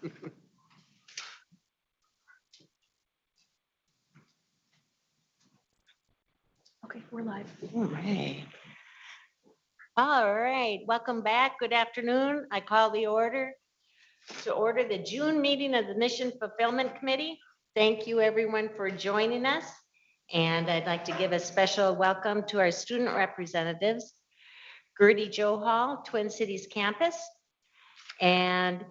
Okay, we're live. All right, welcome back. Good afternoon. I call to order the June meeting of the Mission Fulfillment Committee. Thank you, everyone, for joining us. And I'd like to give a special welcome to our student representatives, Gertie Johal, Twin Cities Campus, and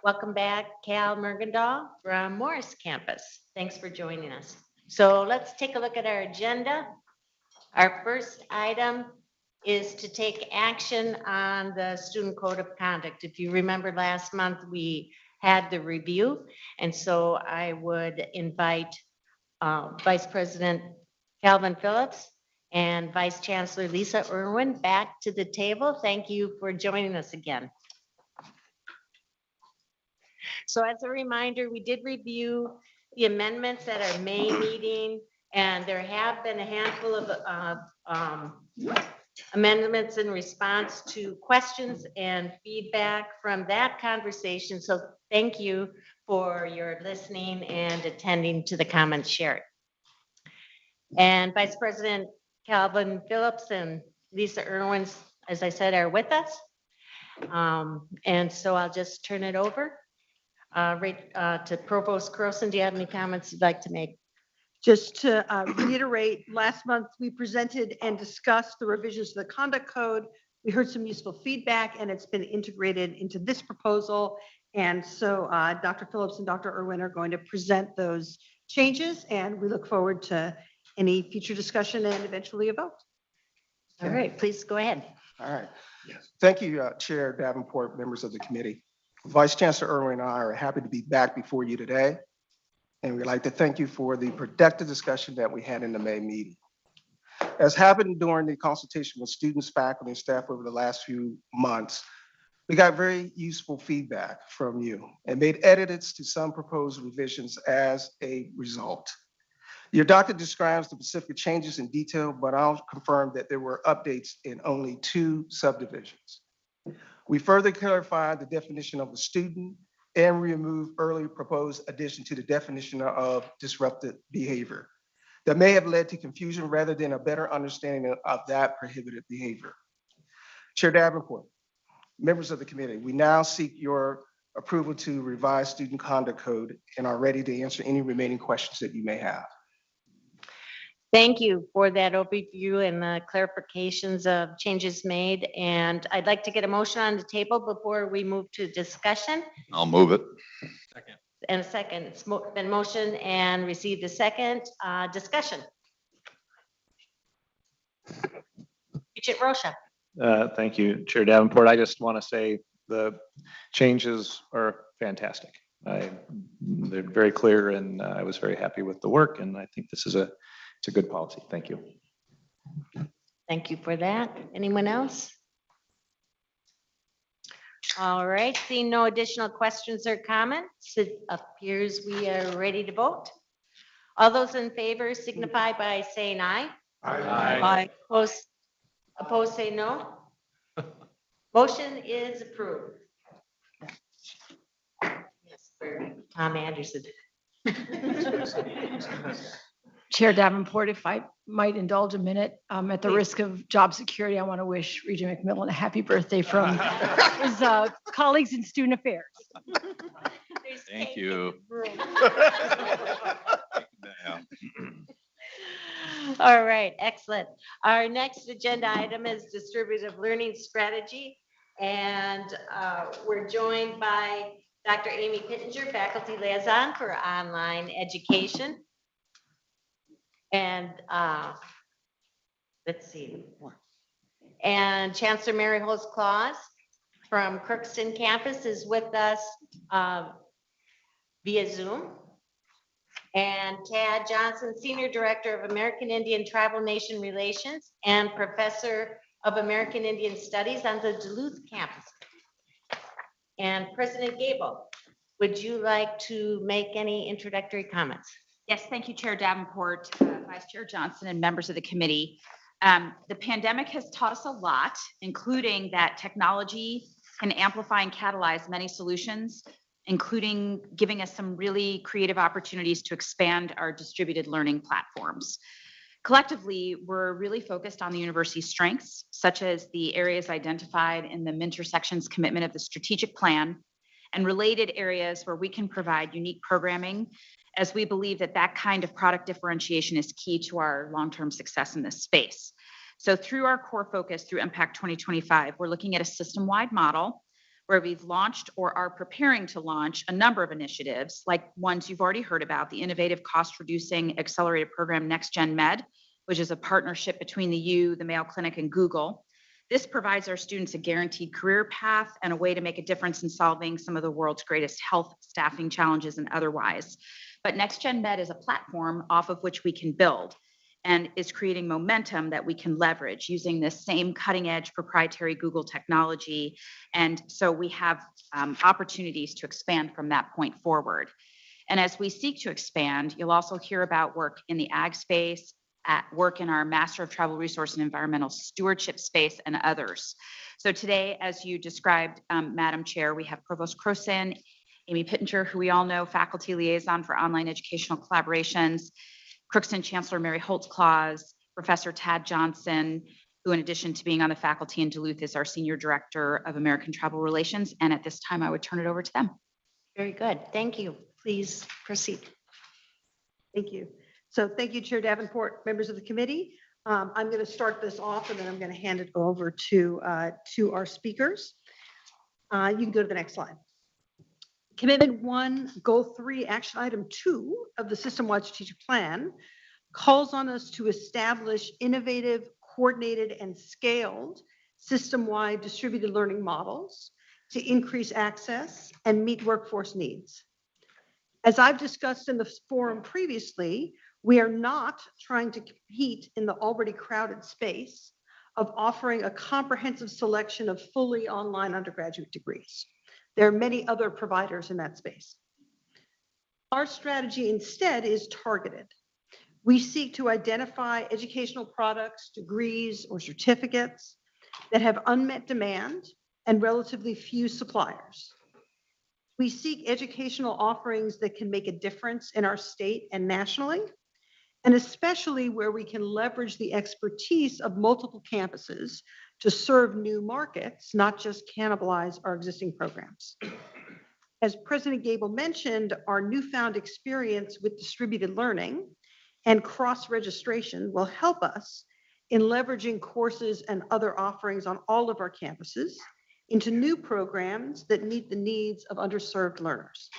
welcome back, Cal Mergendahl from Morris Campus. Thanks for joining us. So let's take a look at our agenda. Our first item is to take action on the student code of conduct. If you remember last month, we had the review. And so I would invite Vice President Calvin Phillips and Vice Chancellor Lisa Irwin back to the table. Thank you for joining us again. So as a reminder, we did review the amendments at our May meeting, and there have been a handful of amendments in response to questions and feedback from that conversation. So thank you for your listening and attending to the comments shared. And Vice President Calvin Phillips and Lisa Irwin, as I said, are with us. And so I'll just turn it over to Provost Croson. Do you have any comments you'd like to make? Just to reiterate, last month we presented and discussed the revisions to the conduct code. We heard some useful feedback and it's been integrated into this proposal. And so Dr. Phillips and Dr. Irwin are going to present those changes, and we look forward to any future discussion and eventually a vote. All right, please go ahead. All right. Yes. Thank you, Chair Davenport, members of the committee. Vice Chancellor Irwin and I are happy to be back before you today. And we'd like to thank you for the productive discussion that we had in the May meeting. As happened during the consultation with students, faculty, and staff over the last few months, we got very useful feedback from you and made edits to some proposed revisions as a result. Your docket describes the specific changes in detail, but I'll confirm that there were updates in only 2 subdivisions. We further clarified the definition of a student and remove earlier proposed addition to the definition of disruptive behavior that may have led to confusion rather than a better understanding of that prohibited behavior. Chair Davenport, members of the committee, we now seek your approval to revise student conduct code and are ready to answer any remaining questions that you may have. Thank you for that overview and the clarifications of changes made. And I'd like to get a motion on the table before we move to discussion. I'll move it. Second. And a second, it's been motioned and received a second. Discussion. Regent Rocha. Thank you, Chair Davenport. I just want to say the changes are fantastic. They're very clear, and I was very happy with the work, and I think this is it's a good policy. Thank you. Thank you for that. Anyone else? All right, seeing no additional questions or comments, it appears we are ready to vote. All those in favor signify by saying aye. Aye. Opposed say no. Motion is approved. Yes, for Tom Anderson. Chair Davenport, if I might indulge a minute, at the risk of job security, I want to wish Regent McMillan a happy birthday from his colleagues in student affairs. Thank you. All right, excellent. Our next agenda item is distributive learning strategy. And we're joined by Dr. Amy Pittenger, faculty liaison for online education. And let's see. And Chancellor Mary Holtz-Claus from Crookston campus is with us via Zoom. And Tad Johnson, Senior Director of American Indian Tribal Nation Relations and Professor of American Indian Studies on the Duluth campus. And President Gable, would you like to make any introductory comments? Yes, thank you, Chair Davenport, Vice Chair Johnson, and members of the committee. The pandemic has taught us a lot, including that technology can amplify and catalyze many solutions, including giving us some really creative opportunities to expand our distributed learning platforms. Collectively, we're really focused on the university's strengths, such as the areas identified in the Minter section's commitment of the strategic plan, and related areas where we can provide unique programming, as we believe that that kind of product differentiation is key to our long-term success in this space. So through our core focus through Impact 2025, we're looking at a system-wide model where we've launched or are preparing to launch a number of initiatives, like ones you've already heard about, the innovative cost-reducing accelerated program NextGen Med, which is a partnership between the U, the Mayo Clinic, and Google. This provides our students a guaranteed career path and a way to make a difference in solving some of the world's greatest health staffing challenges and otherwise. But NextGen Med is a platform off of which we can build and is creating momentum that we can leverage using this same cutting edge proprietary Google technology. And so we have opportunities to expand from that point forward. And as we seek to expand, you'll also hear about work in the ag space, at work in our Master of Travel Resource and Environmental Stewardship space, and others. So today, as you described, Madam Chair, we have Provost Croson, Amy Pittenger, who we all know, Faculty Liaison for Online Educational Collaborations, Crookston Chancellor Mary Holtzclaws, Professor Tad Johnson, who in addition to being on the faculty in Duluth is our Senior Director of American Travel Relations. And at this time, I would turn it over to them. Very good. Thank you. Please proceed. Thank you. So thank you, Chair Davenport, members of the committee. I'm going to start this off and then I'm going to hand it over to our speakers. You can go to the next slide. Commitment 1, Goal 3, Action Item 2 of the System-Wide Strategic Plan calls on us to establish innovative, coordinated, and scaled system-wide distributed learning models to increase access and meet workforce needs. As I've discussed in the forum previously, we are not trying to compete in the already crowded space of offering a comprehensive selection of fully online undergraduate degrees. There are many other providers in that space. Our strategy instead is targeted. We seek to identify educational products, degrees, or certificates that have unmet demand and relatively few suppliers. We seek educational offerings that can make a difference in our state and nationally, and especially where we can leverage the expertise of multiple campuses to serve new markets, not just cannibalize our existing programs. As President Gable mentioned, our newfound experience with distributed learning and cross-registration will help us in leveraging courses and other offerings on all of our campuses into new programs that meet the needs of underserved learners.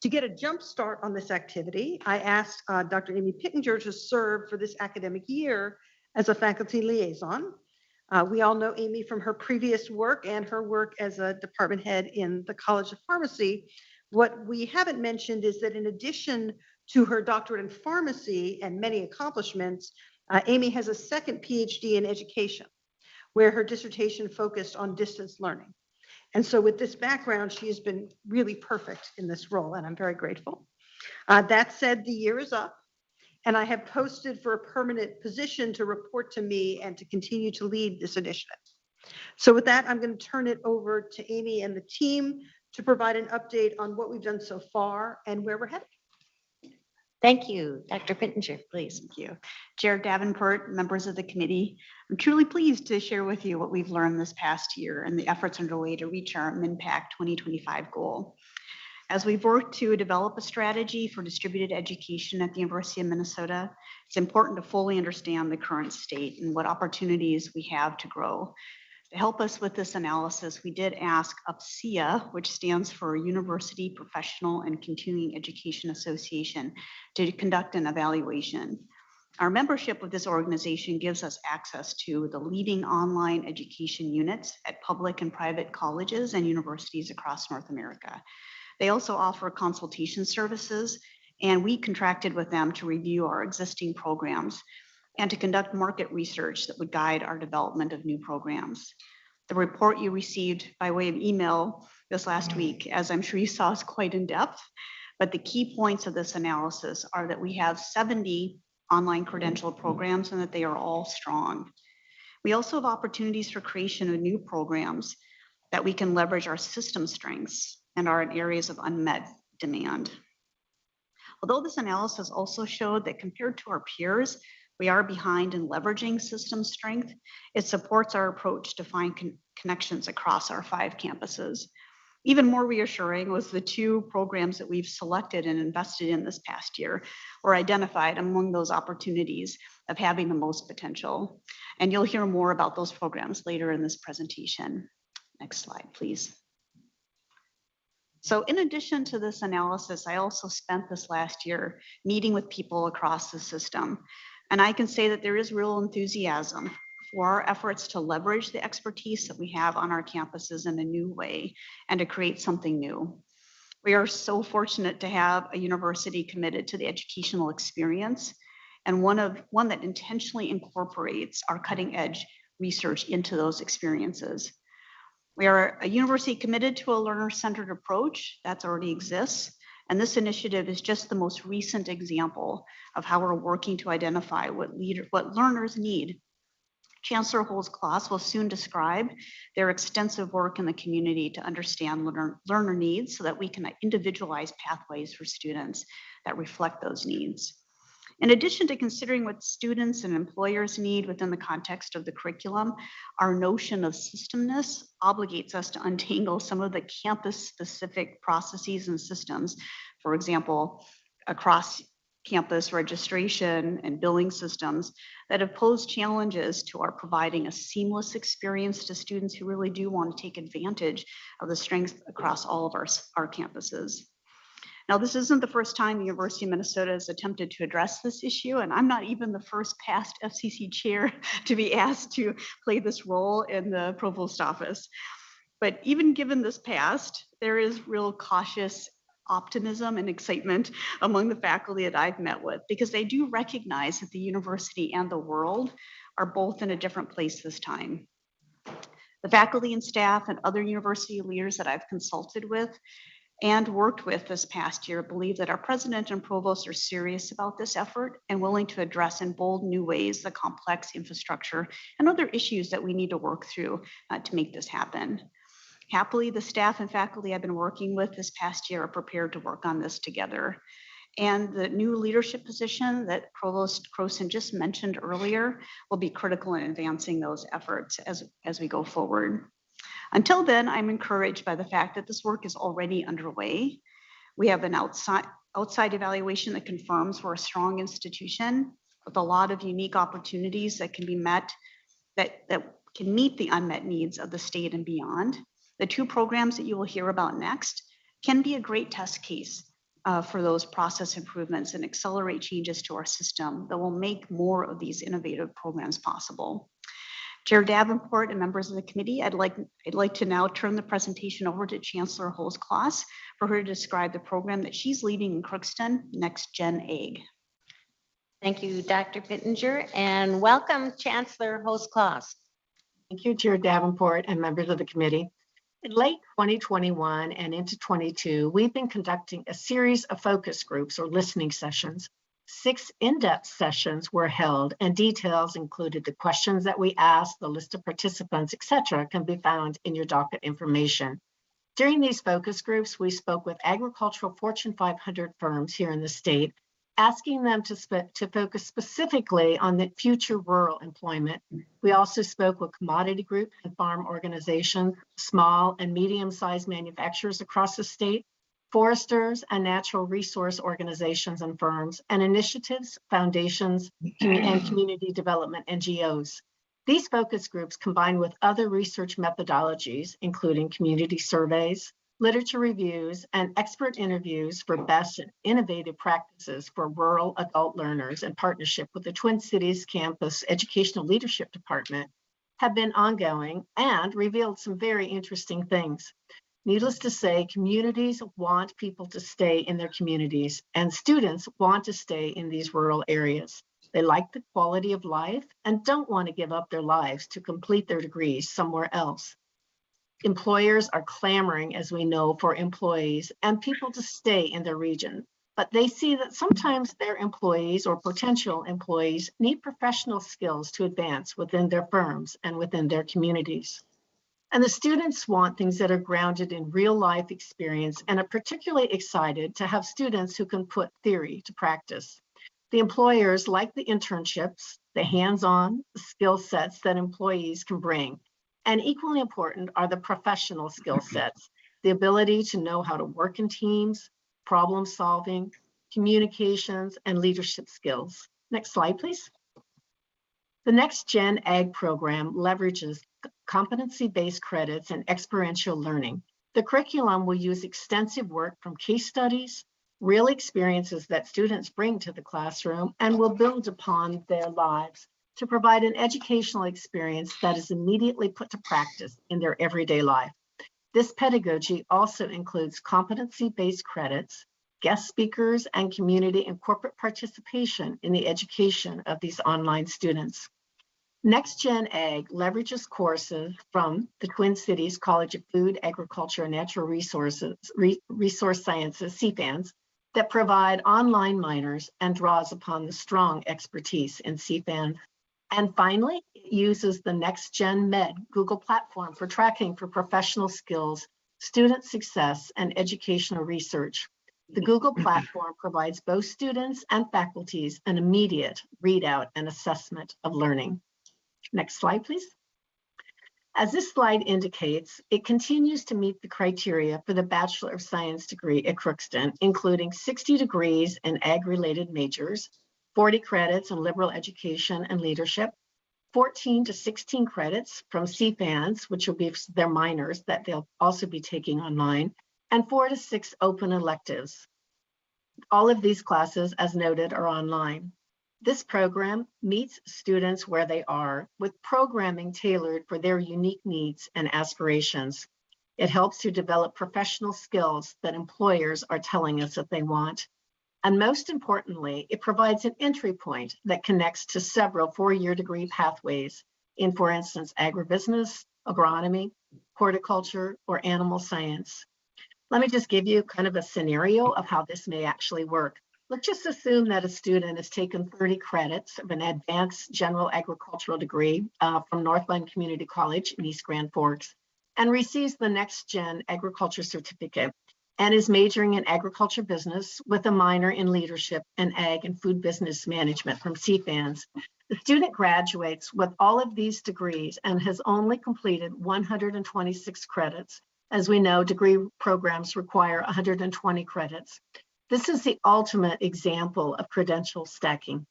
To get a jump start on this activity, I asked Dr. Amy Pittenger to serve for this academic year as a faculty liaison. We all know Amy from her previous work and her work as a department head in the College of Pharmacy. What we haven't mentioned is that in addition to her doctorate in pharmacy and many accomplishments, Amy has a second PhD in education, where her dissertation focused on distance learning. And so with this background, she has been really perfect in this role, and I'm very grateful. That said, the year is up, and I have posted for a permanent position to report to me and to continue to lead this initiative. So with that, I'm going to turn it over to Amy and the team to provide an update on what we've done so far and where we're headed. Thank you. Dr. Pittenger, please. Thank you. Chair Davenport, members of the committee, I'm truly pleased to share with you what we've learned this past year and the efforts underway to reach our MINPACT 2025 goal. As we've worked to develop a strategy for distributed education at the University of Minnesota, it's important to fully understand the current state and what opportunities we have to grow. To help us with this analysis, we did ask UPSEA, which stands for University Professional and Continuing Education Association, to conduct an evaluation. Our membership with this organization gives us access to the leading online education units at public and private colleges and universities across North America. They also offer consultation services, and we contracted with them to review our existing programs and to conduct market research that would guide our development of new programs. The report you received by way of email this last week, as I'm sure you saw, is quite in depth, but the key points of this analysis are that we have 70 online credential programs and that they are all strong. We also have opportunities for creation of new programs that we can leverage our system strengths and are in areas of unmet demand. Although this analysis also showed that compared to our peers, we are behind in leveraging system strength, it supports our approach to find connections across our 5 campuses. Even more reassuring was the 2 programs that we've selected and invested in this past year were identified among those opportunities of having the most potential. And you'll hear more about those programs later in this presentation. Next slide, please. So in addition to this analysis, I also spent this last year meeting with people across the system. And I can say that there is real enthusiasm for our efforts to leverage the expertise that we have on our campuses in a new way and to create something new. We are so fortunate to have a university committed to the educational experience and one that intentionally incorporates our cutting edge research into those experiences. We are a university committed to a learner-centered approach that already exists. And this initiative is just the most recent example of how we're working to identify what learners need. Chancellor Holtz-Klaas will soon describe their extensive work in the community to understand learner needs so that we can individualize pathways for students that reflect those needs. In addition to considering what students and employers need within the context of the curriculum, our notion of systemness obligates us to untangle some of the campus-specific processes and systems, for example, across campus registration and billing systems that have posed challenges to our providing a seamless experience to students who really do want to take advantage of the strengths across all of our campuses. Now, this isn't the first time the University of Minnesota has attempted to address this issue, and I'm not even the first past FCC chair to be asked to play this role in the provost office. But even given this past, there is real cautious optimism and excitement among the faculty that I've met with, because they do recognize that the university and the world are both in a different place this time. The faculty and staff and other university leaders that I've consulted with and worked with this past year believe that our president and provost are serious about this effort and willing to address in bold new ways the complex infrastructure and other issues that we need to work through to make this happen. Happily, the staff and faculty I've been working with this past year are prepared to work on this together. And the new leadership position that Provost Croson just mentioned earlier will be critical in advancing those efforts as we go forward. Until then, I'm encouraged by the fact that this work is already underway. We have an outside evaluation that confirms we're a strong institution with a lot of unique opportunities that can be met, that can meet the unmet needs of the state and beyond. The 2 programs that you will hear about next can be a great test case for those process improvements and accelerate changes to our system that will make more of these innovative programs possible. Chair Davenport and members of the committee, I'd like to now turn the presentation over to Chancellor Holtz-Klaas for her to describe the program that she's leading in Crookston, Next Gen Ag. Thank you, Dr. Pittenger, and welcome, Chancellor Holtz-Klaas. Thank you, Chair Davenport and members of the committee. In late 2021 and into 22, we've been conducting a series of focus groups or listening sessions. 6 in-depth sessions were held, and details included the questions that we asked, the list of participants, etc., can be found in your docket information. During these focus groups, we spoke with agricultural Fortune 500 firms here in the state, asking them to focus specifically on the future rural employment. We also spoke with commodity groups and farm organizations, small and medium-sized manufacturers across the state, foresters and natural resource organizations and firms, and initiatives, foundations, and community development NGOs. These focus groups, combined with other research methodologies, including community surveys, literature reviews, and expert interviews for best and innovative practices for rural adult learners in partnership with the Twin Cities Campus Educational Leadership Department, have been ongoing and revealed some very interesting things. Needless to say, communities want people to stay in their communities, and students want to stay in these rural areas. They like the quality of life and don't want to give up their lives to complete their degrees somewhere else. Employers are clamoring, as we know, for employees and people to stay in their region, but they see that sometimes their employees or potential employees need professional skills to advance within their firms and within their communities. And the students want things that are grounded in real life experience and are particularly excited to have students who can put theory to practice. The employers like the internships, the hands-on skill sets that employees can bring. And equally important are the professional skill sets, the ability to know how to work in teams, problem solving, communications, and leadership skills. Next slide, please. The Next Gen Ag program leverages competency-based credits and experiential learning. The curriculum will use extensive work from case studies, real experiences that students bring to the classroom, and will build upon their lives to provide an educational experience that is immediately put to practice in their everyday life. This pedagogy also includes competency-based credits, guest speakers, and community and corporate participation in the education of these online students. Next Gen Ag leverages courses from the Twin Cities College of Food, Agriculture, and Natural Resources, Resource Sciences, CFANS, that provide online minors and draws upon the strong expertise in CFANS. And finally, it uses the Next Gen Med Google platform for tracking for professional skills, student success, and educational research. The Google platform provides both students and faculties an immediate readout and assessment of learning. Next slide, please. As this slide indicates, it continues to meet the criteria for the Bachelor of Science degree at Crookston, including 60 degrees in ag-related majors, 40 credits in liberal education and leadership, 14 to 16 credits from CFANS, which will be their minors that they'll also be taking online, and 4 to 6 open electives. All of these classes, as noted, are online. This program meets students where they are with programming tailored for their unique needs and aspirations. It helps to develop professional skills that employers are telling us that they want. And most importantly, it provides an entry point that connects to several four-year degree pathways in, for instance, agribusiness, agronomy, horticulture, or animal science. Let me just give you kind of a scenario of how this may actually work. Let's just assume that a student has taken 30 credits of an advanced general agricultural degree from Northland Community College in East Grand Forks and receives the Next Gen Agriculture Certificate and is majoring in agriculture business with a minor in leadership and ag and food business management from CFANS. The student graduates with all of these degrees and has only completed 126 credits. As we know, degree programs require 120 credits. This is the ultimate example of credential stacking.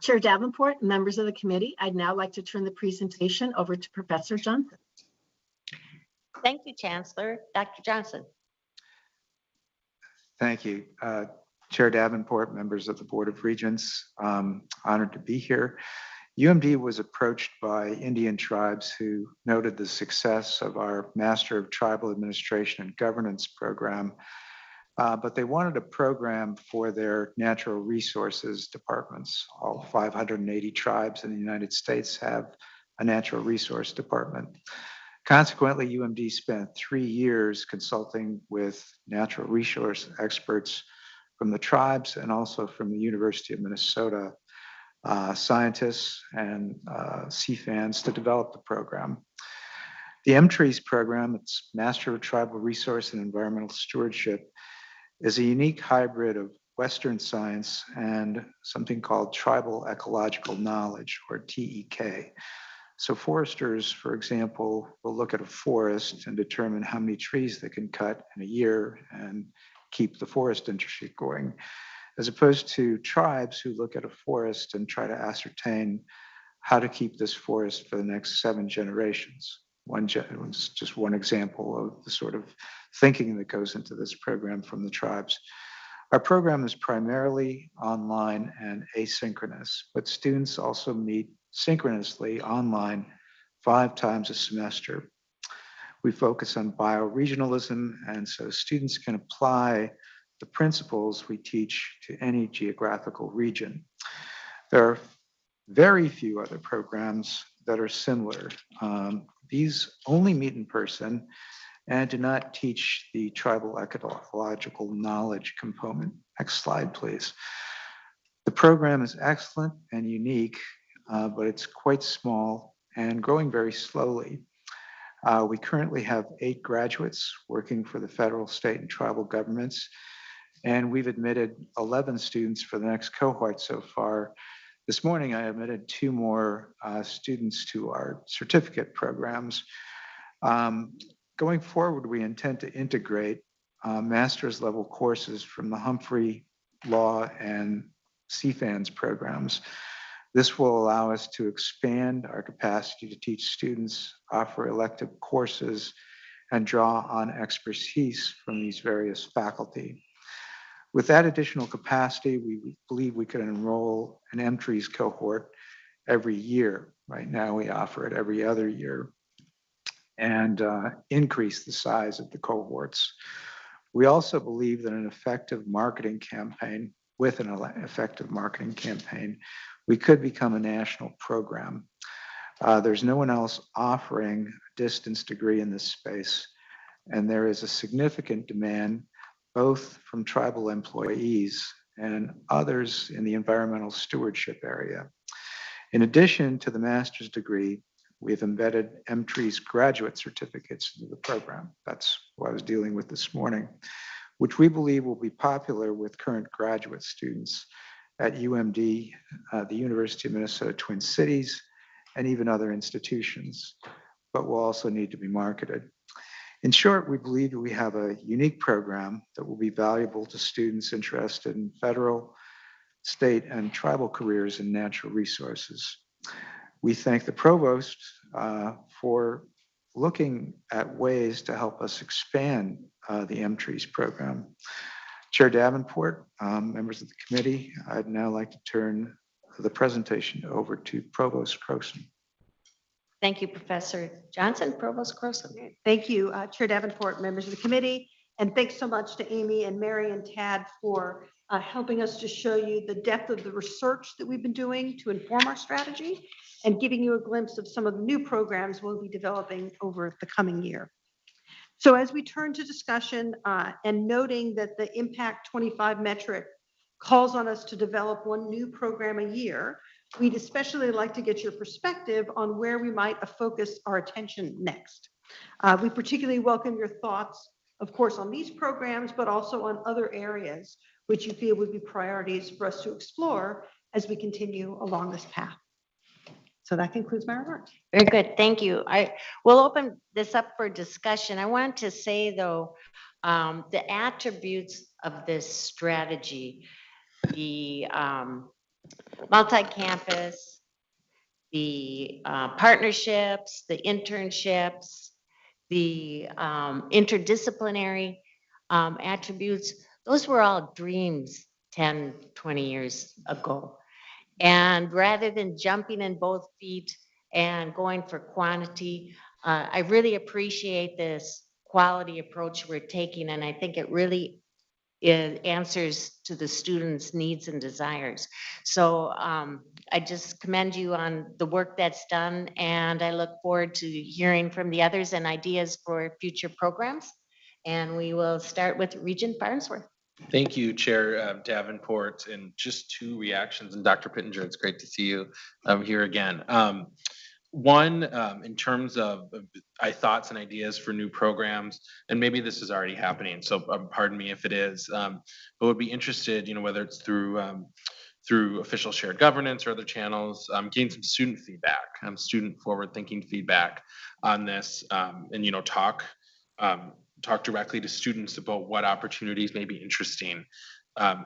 Chair Davenport, members of the committee, I'd now like to turn the presentation over to Professor Johnson. Thank you, Chancellor. Dr. Johnson. Thank you. Chair Davenport, members of the Board of Regents, honored to be here. UMD was approached by Indian tribes who noted the success of our Master of Tribal Administration and Governance program, but they wanted a program for their natural resources departments. All 580 tribes in the United States have a natural resource department. Consequently, UMD spent 3 years consulting with natural resource experts from the tribes and also from the University of Minnesota scientists and CFANS to develop the program. The MTREES program, its Master of Tribal Resource and Environmental Stewardship, is a unique hybrid of Western science and something called tribal ecological knowledge, or TEK. So foresters, for example, will look at a forest and determine how many trees they can cut in a year and keep the forest industry going, as opposed to tribes who look at a forest and try to ascertain how to keep this forest for the next 7 generations. It's just one example of the sort of thinking that goes into this program from the tribes. Our program is primarily online and asynchronous, but students also meet synchronously online 5 times a semester. We focus on bioregionalism, and so students can apply the principles we teach to any geographical region. There are very few other programs that are similar. These only meet in person and do not teach the tribal ecological knowledge component. Next slide, please. The program is excellent and unique, but it's quite small and growing very slowly. We currently have 8 graduates working for the federal, state, and tribal governments, and we've admitted 11 students for the next cohort so far. This morning, I admitted 2 more students to our certificate programs. Going forward, we intend to integrate master's level courses from the Humphrey Law and CFANS programs. This will allow us to expand our capacity to teach students, offer elective courses, and draw on expertise from these various faculty. With that additional capacity, we believe we could enroll an MTREES cohort every year. Right now, we offer it every other year, and increase the size of the cohorts. We also believe that an effective marketing campaign, with an effective marketing campaign, we could become a national program. There's no one else offering a distance degree in this space, and there is a significant demand both from tribal employees and others in the environmental stewardship area. In addition to the master's degree, we've embedded MTREES graduate certificates into the program. That's what I was dealing with this morning, which we believe will be popular with current graduate students at UMD, the University of Minnesota Twin Cities, and even other institutions, but will also need to be marketed. In short, we believe that we have a unique program that will be valuable to students interested in federal, state, and tribal careers in natural resources. We thank the provost for looking at ways to help us expand the MTREES program. Chair Davenport, members of the committee, I'd now like to turn the presentation over to Provost Croson. Thank you, Professor Johnson. Provost Croson. Thank you, Chair Davenport, members of the committee, and thanks so much to Amy and Mary and Tad for helping us to show you the depth of the research that we've been doing to inform our strategy and giving you a glimpse of some of the new programs we'll be developing over the coming year. So as we turn to discussion and noting that the Impact 25 metric calls on us to develop one new program a year, we'd especially like to get your perspective on where we might focus our attention next. We particularly welcome your thoughts, of course, on these programs, but also on other areas which you feel would be priorities for us to explore as we continue along this path. So that concludes my remarks. Very good. Thank you. I will open this up for discussion. I want to say, though, the attributes of this strategy, the multi-campus, the partnerships, the internships, the interdisciplinary attributes, those were all dreams 10, 20 years ago. And rather than jumping in both feet and going for quantity, I really appreciate this quality approach we're taking, and I think it really answers to the students' needs and desires. So I just commend you on the work that's done, and I look forward to hearing from the others and ideas for future programs. And we will start with Regent Farnsworth. Thank you, Chair Davenport, and just 2 reactions. And Dr. Pittenger, it's great to see you here again. One, in terms of thoughts and ideas for new programs, and maybe this is already happening, so pardon me if it is, but would be interested, whether it's through official shared governance or other channels, getting some student feedback, student forward-thinking feedback on this, and talk directly to students about what opportunities may be interesting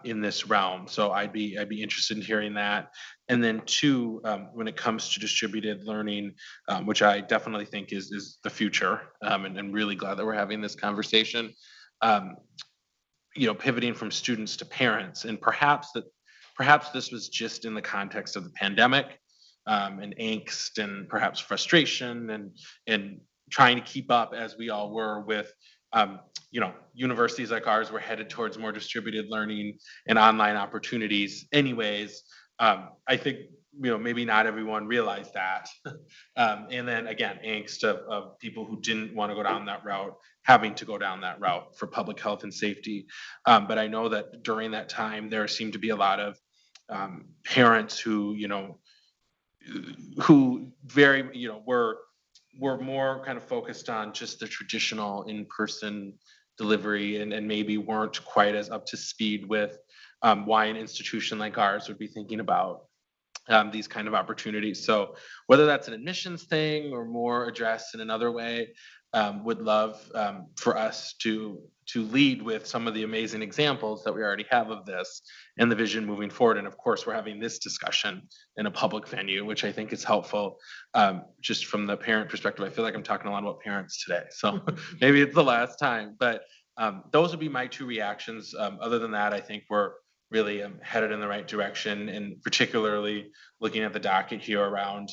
in this realm. So I'd be interested in hearing that. And then 2, when it comes to distributed learning, which I definitely think is the future, and really glad that we're having this conversation. Pivoting from students to parents, and perhaps this was just in the context of the pandemic, and angst and perhaps frustration and trying to keep up as we all were with universities like ours were headed towards more distributed learning and online opportunities anyways. I think, maybe not everyone realized that. And then again, angst of people who didn't want to go down that route, having to go down that route for public health and safety. But I know that during that time, there seemed to be a lot of parents who very, were were more kind of focused on just the traditional in-person delivery and maybe weren't quite as up to speed with why an institution like ours would be thinking about these kind of opportunities. So whether that's an admissions thing or more addressed in another way, would love for us to lead with some of the amazing examples that we already have of this and the vision moving forward. And of course, we're having this discussion in a public venue, which I think is helpful. Just from the parent perspective, I feel like I'm talking a lot about parents today. So maybe it's the last time, but those would be my two reactions. Other than that, I think we're really headed in the right direction, and particularly looking at the docket here around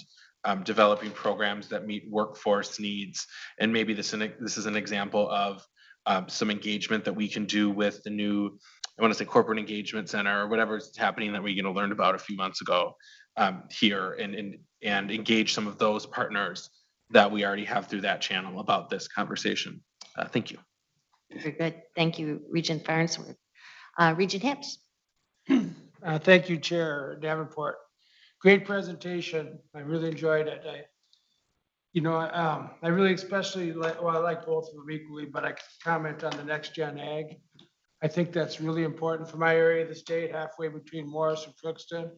developing programs that meet workforce needs. And maybe this is an example of some engagement that we can do with the new, I want to say corporate engagement center or whatever is happening that we learned about a few months ago here and engage some of those partners that we already have through that channel about this conversation. Thank you. Very good. Thank you, Regent Farnsworth. Regent Hips. Thank you, Chair Davenport. Great presentation. I really enjoyed it. I really especially like, well, I like both of them equally, but I can comment on the next gen ag. I think that's really important for my area of the state, halfway between Morris and Crookston.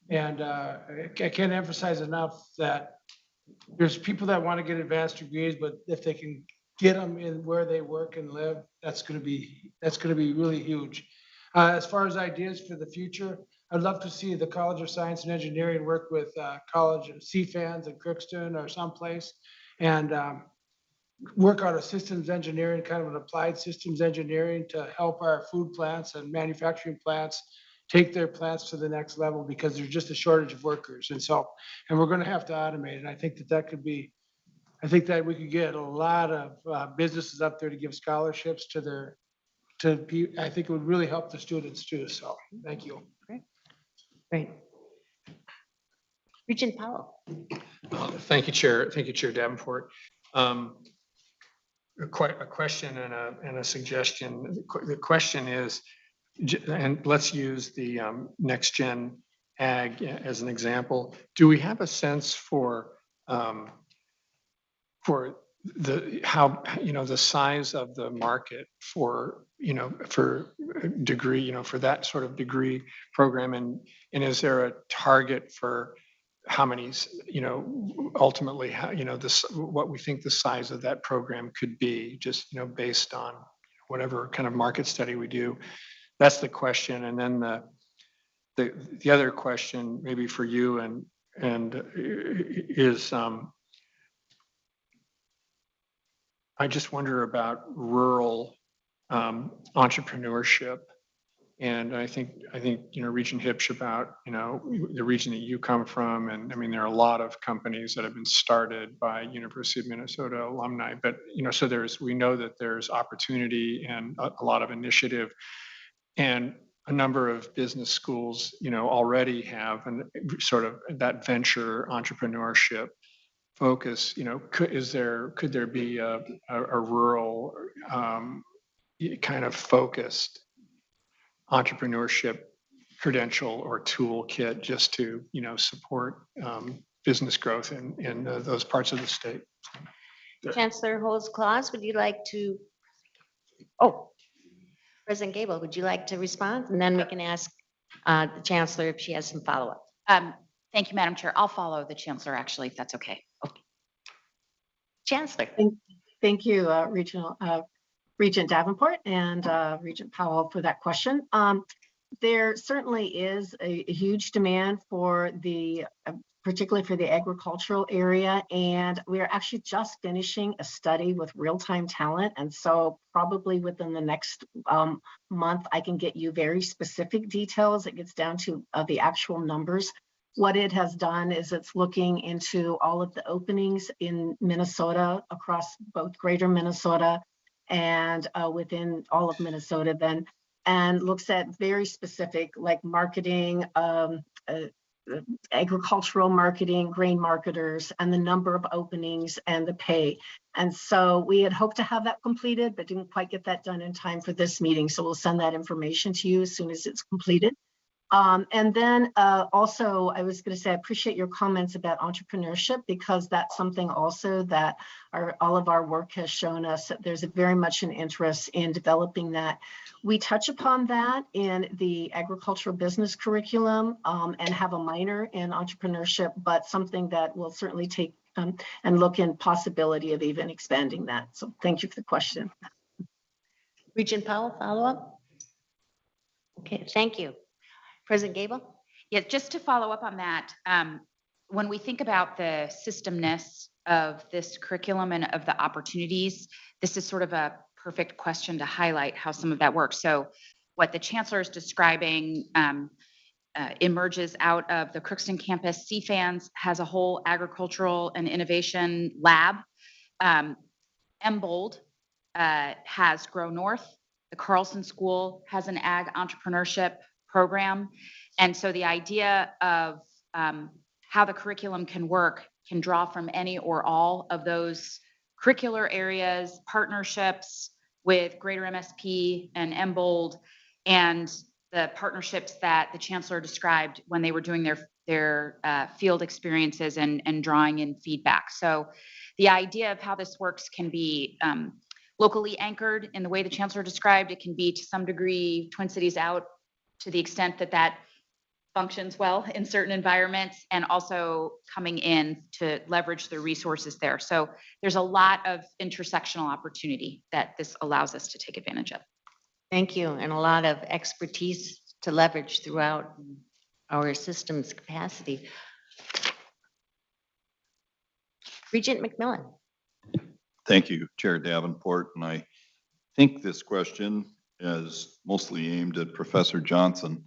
And I can't emphasize enough that there's people that want to get advanced degrees, but if they can get them in where they work and live, that's going to be really huge. As far as ideas for the future, I'd love to see the College of Science and Engineering work with College of CFANS in Crookston or someplace and work out a systems engineering, kind of an applied systems engineering to help our food plants and manufacturing plants take their plants to the next level because there's just a shortage of workers. And we're going to have to automate. And I think that could be, I think that we could get a lot of businesses up there to give scholarships to I think it would really help the students too. So thank you. Great. Regent Powell. Thank you, Chair. Thank you, Chair Davenport. A question and a suggestion. The question is, and let's use the next gen ag as an example. Do we have a sense for the size of the market for degree, for that sort of degree program, and is there a target for how many, ultimately how, what we think the size of that program could be, just based on whatever kind of market study we do? That's the question. And then the other question maybe for you and is I just wonder about rural entrepreneurship. And I think, Regent Hipsch about, the region that you come from. And I mean, there are a lot of companies that have been started by University of Minnesota alumni, but, so we know that there's opportunity and a lot of initiative. And a number of business schools, already have sort of that venture entrepreneurship focus. Could there be a rural kind of focused entrepreneurship credential or toolkit just to support business growth in those parts of the state? Chancellor Holmes-Claus, would you like to? President Gable, would you like to respond? And then we can ask the Chancellor if she has some follow-up. Thank you, Madam Chair. I'll follow the Chancellor, actually, if that's okay. Chancellor. Thank you, Regent Davenport and Regent Powell for that question. There certainly is a huge demand for particularly for the agricultural area. And we're actually just finishing a study with real-time talent. And so probably within the next month, I can get you very specific details. It gets down to the actual numbers. What it has done is it's looking into all of the openings in Minnesota, across both greater Minnesota and within all of Minnesota then, and looks at very specific like marketing, agricultural marketing, grain marketers, and the number of openings and the pay. And so we had hoped to have that completed, but didn't quite get that done in time for this meeting. So we'll send that information to you as soon as it's completed. And then also, I was going to say, I appreciate your comments about entrepreneurship, because that's something also that all of our work has shown us that there's very much an interest in developing that. We touch upon that in the agricultural business curriculum and have a minor in entrepreneurship, but something that we'll certainly take and look in possibility of even expanding that. So thank you for the question. Regent Powell, follow up? Okay, thank you. President Gable? Yeah, just to follow up on that, when we think about the systemness of this curriculum and of the opportunities, this is sort of a perfect question to highlight how some of that works. So what the chancellor is describing emerges out of the Crookston campus. CFANS has a whole agricultural and innovation lab. MBOLD has Grow North. The Carlson School has an ag entrepreneurship program. And so the idea of how the curriculum can work can draw from any or all of those curricular areas, partnerships with Greater MSP and MBOLD, and the partnerships that the chancellor described when they were doing their field experiences and drawing in feedback. So the idea of how this works can be locally anchored in the way the chancellor described. It can be to some degree Twin Cities out to the extent that that functions well in certain environments, and also coming in to leverage the resources there. So there's a lot of intersectional opportunity that this allows us to take advantage of. Thank you, and a lot of expertise to leverage throughout our system's capacity. Regent McMillan. Thank you, Chair Davenport. And I think this question is mostly aimed at Professor Johnson,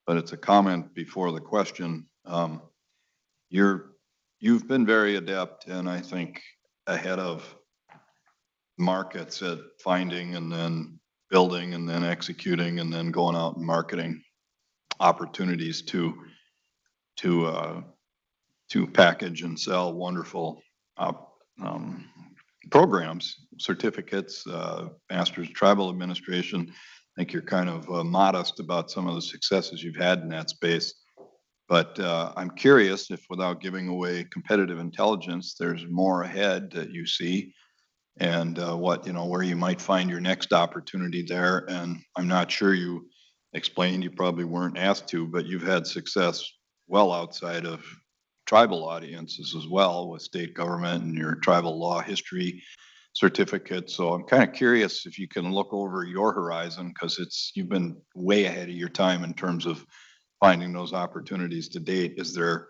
but it's a comment before the question. You've been very adept, and I think ahead of markets at finding and then building and then executing and then going out and marketing opportunities to package and sell wonderful programs, certificates, Masters Tribal Administration. I think you're kind of modest about some of the successes you've had in that space. But I'm curious if, without giving away competitive intelligence, there's more ahead that you see, and where you might find your next opportunity there. And I'm not sure you explained, you probably weren't asked to, but you've had success well outside of tribal audiences as well, with state government and your tribal law history certificate. So I'm kind of curious if you can look over your horizon, because you've been way ahead of your time in terms of finding those opportunities to date. Is there,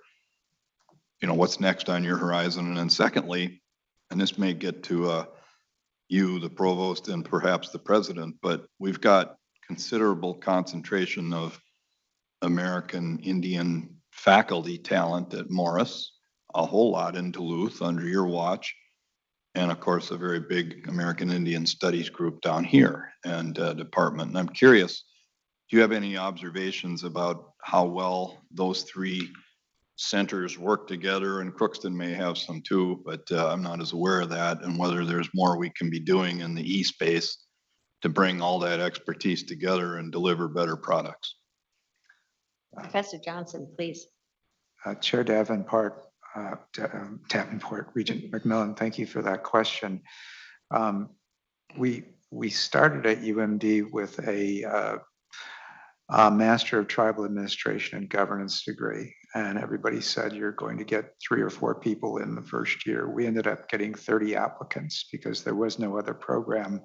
what's next on your horizon? And then secondly, and this may get to you, the provost, and perhaps the president, but we've got considerable concentration of American Indian faculty talent at Morris, a whole lot in Duluth under your watch, and of course a very big American Indian Studies group down here and department. And I'm curious, do you have any observations about how well those three centers work together? And Crookston may have some too, but I'm not as aware of that, and whether there's more we can be doing in the e-space to bring all that expertise together and deliver better products. Professor Johnson, please. Chair Davenport, Regent McMillan, thank you for that question. We started at UMD with a Master of Tribal Administration and Governance degree, and everybody said you're going to get 3 or 4 people in the first year. We ended up getting 30 applicants because there was no other program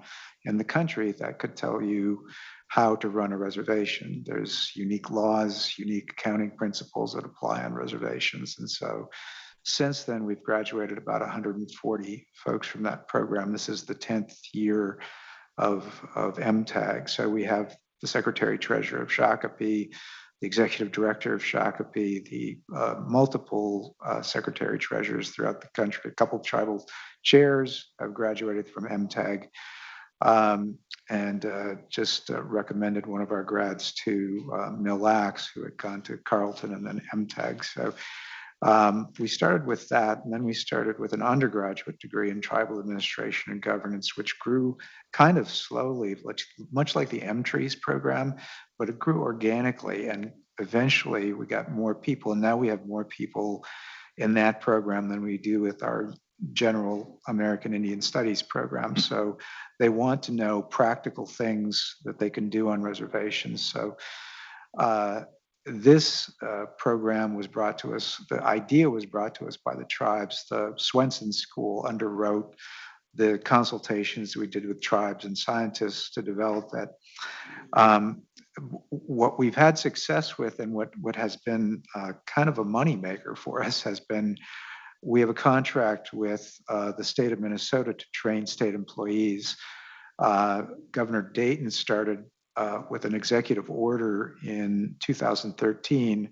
in the country that could tell you how to run a reservation. There's unique laws, unique accounting principles that apply on reservations. And so since then, we've graduated about 140 folks from that program. This is the 10th year of MTAG. So we have the Secretary Treasurer of Shakopee, the Executive Director of Shakopee, the multiple Secretary Treasurers throughout the country. A couple of tribal chairs have graduated from MTAG. And just recommended one of our grads to Mille Lacs, who had gone to Carleton and then MTAG. So we started with that, and then we started with an undergraduate degree in tribal administration and governance, which grew kind of slowly, much like the M-Trees program, but it grew organically. And eventually we got more people, and now we have more people in that program than we do with our general American Indian Studies program. So they want to know practical things that they can do on reservations. So this program was brought to us, the idea was brought to us by the tribes. The Swenson School underwrote the consultations we did with tribes and scientists to develop that. What we've had success with and what has been kind of a moneymaker for us has been, we have a contract with the state of Minnesota to train state employees. Governor Dayton started with an executive order in 2013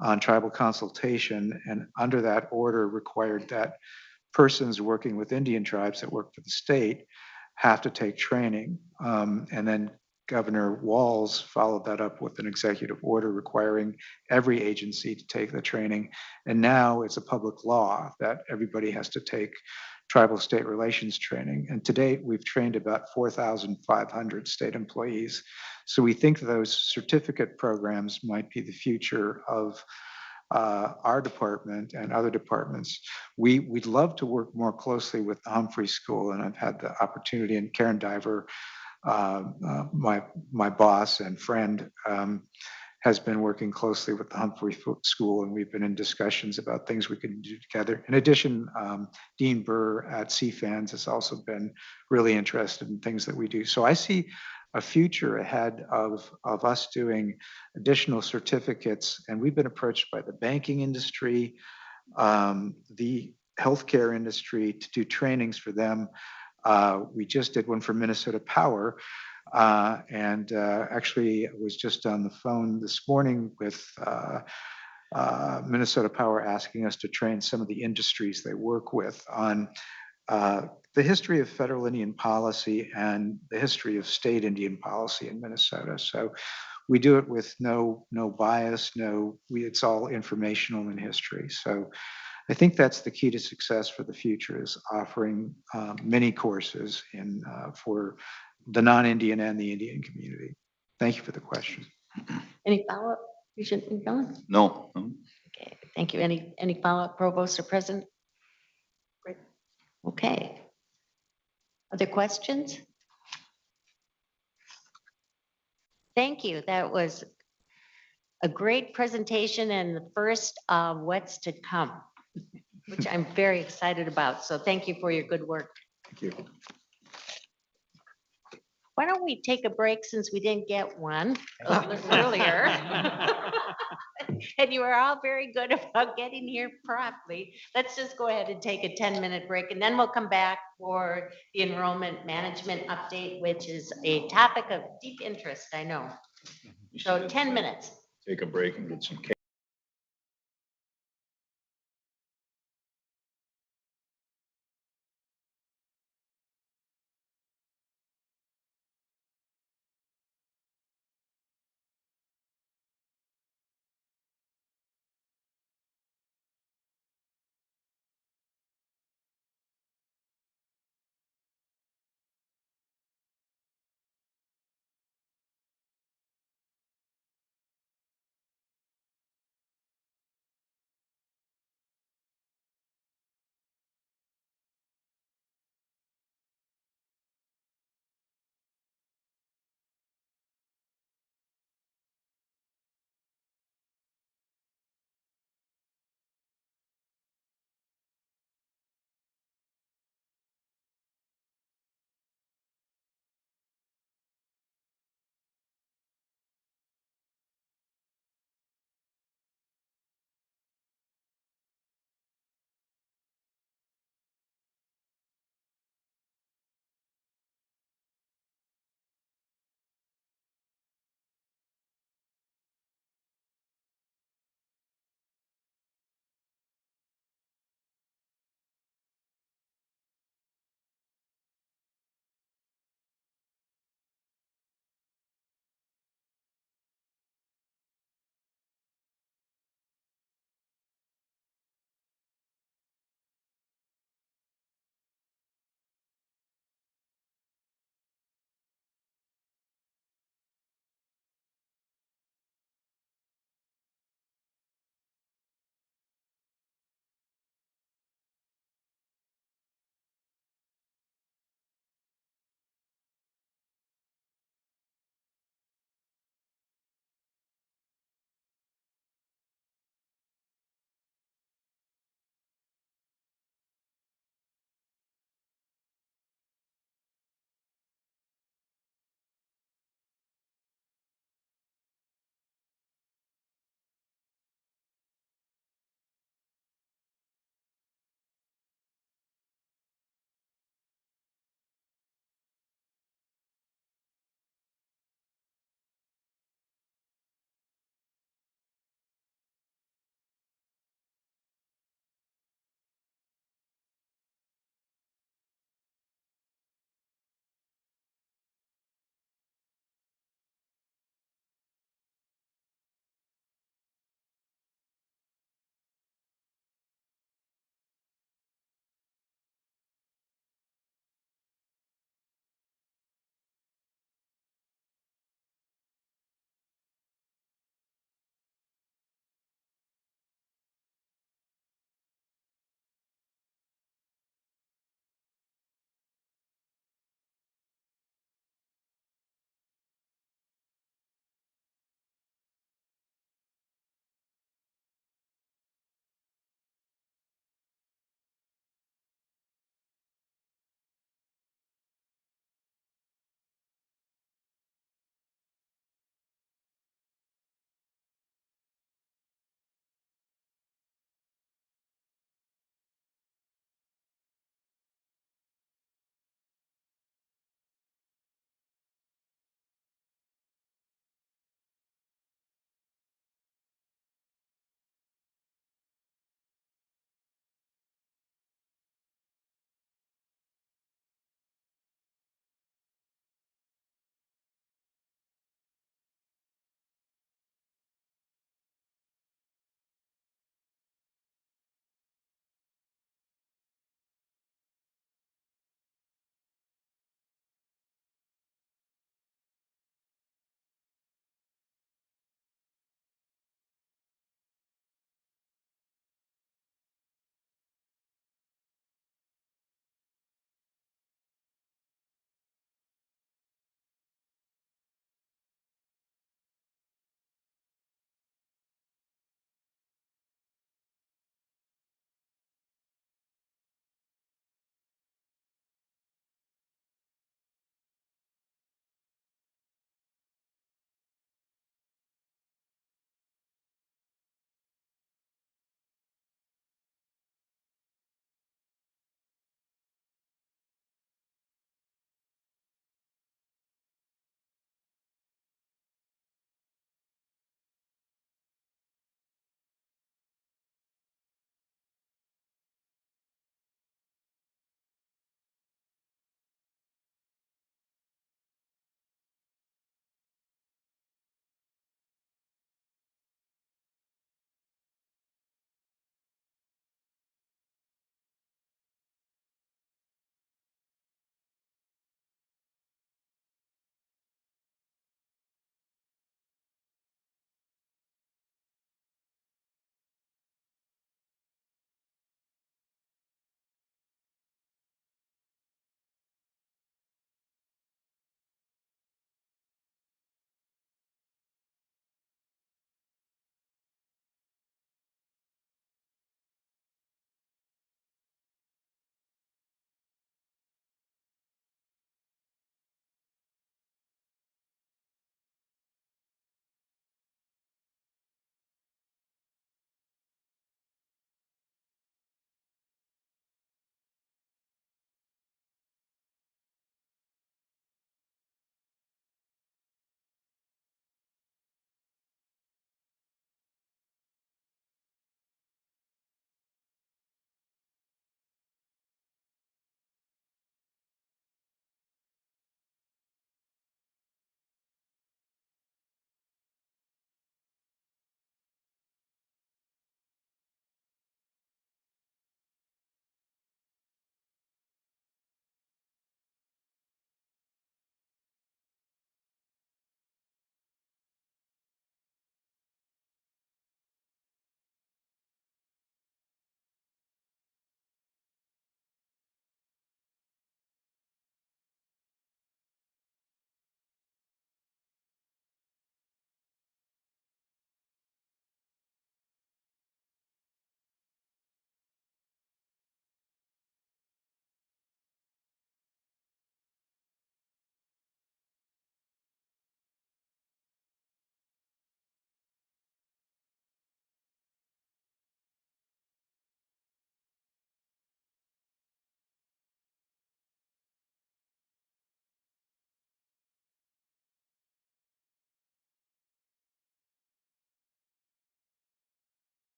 on tribal consultation, and under that order required that persons working with Indian tribes that work for the state have to take training. And then Governor Walz followed that up with an executive order requiring every agency to take the training. And now it's a public law that everybody has to take tribal state relations training. And to date, we've trained about 4,500 state employees. So we think those certificate programs might be the future of our department and other departments. We'd love to work more closely with the Humphrey School, and I've had the opportunity, and Karen Diver, my boss and friend, has been working closely with the Humphrey School, and we've been in discussions about things we can do together. In addition, Dean Burr at CFANS has also been really interested in things that we do. So I see a future ahead of us doing additional certificates, and we've been approached by the banking industry, the healthcare industry to do trainings for them. We just did one for Minnesota Power, and actually was just on the phone this morning with Minnesota Power asking us to train some of the industries they work with on the history of federal Indian policy and the history of state Indian policy in Minnesota. So we do it with no bias, it's all informational in history. So I think that's the key to success for the future, is offering many courses for the non-Indian and the Indian community. Thank you for the question. Any follow-up? You should be going. No. Okay, thank you. Any follow-up, Provost or President? Great. Okay. Other questions? Thank you. That was a great presentation and the first of what's to come, which I'm very excited about. So thank you for your good work. Thank you. Why don't we take a break since we didn't get one a little earlier? And you are all very good about getting here promptly. Let's just go ahead and take a 10-minute break, and then we'll come back for the enrollment management update, which is a topic of deep interest, I know. So 10 minutes. Take a break and get some cake.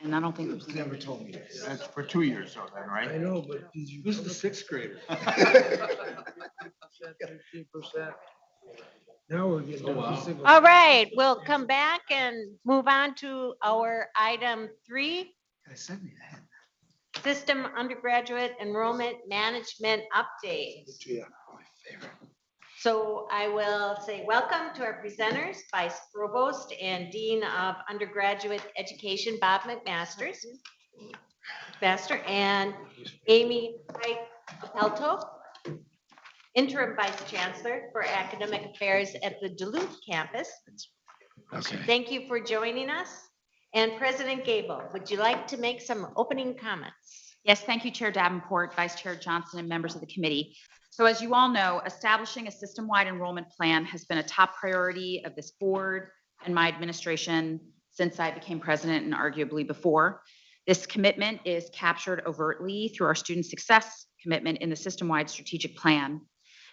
And I don't think there's. Never told me this. That's for 2 years though, then, I right? know, but who's the sixth grader? 13%. Now we're getting down to single. All right, we'll come back and move on to our item 3, I sent me that. system undergraduate enrollment management update. Yeah. So I will say welcome to our presenters, Vice Provost and Dean of Undergraduate Education, Bob McMaster, and Amy Pike-Appelto, Interim Vice Chancellor for Academic Affairs at the Duluth campus. Okay. Thank you for joining us. And President Gable, would you like to make some opening comments? Yes, thank you, Chair Davenport, Vice Chair Johnson, and members of the committee. So as you all know, establishing a system-wide enrollment plan has been a top priority of this board and my administration since I became president and arguably before. This commitment is captured overtly through our student success commitment in the system-wide strategic plan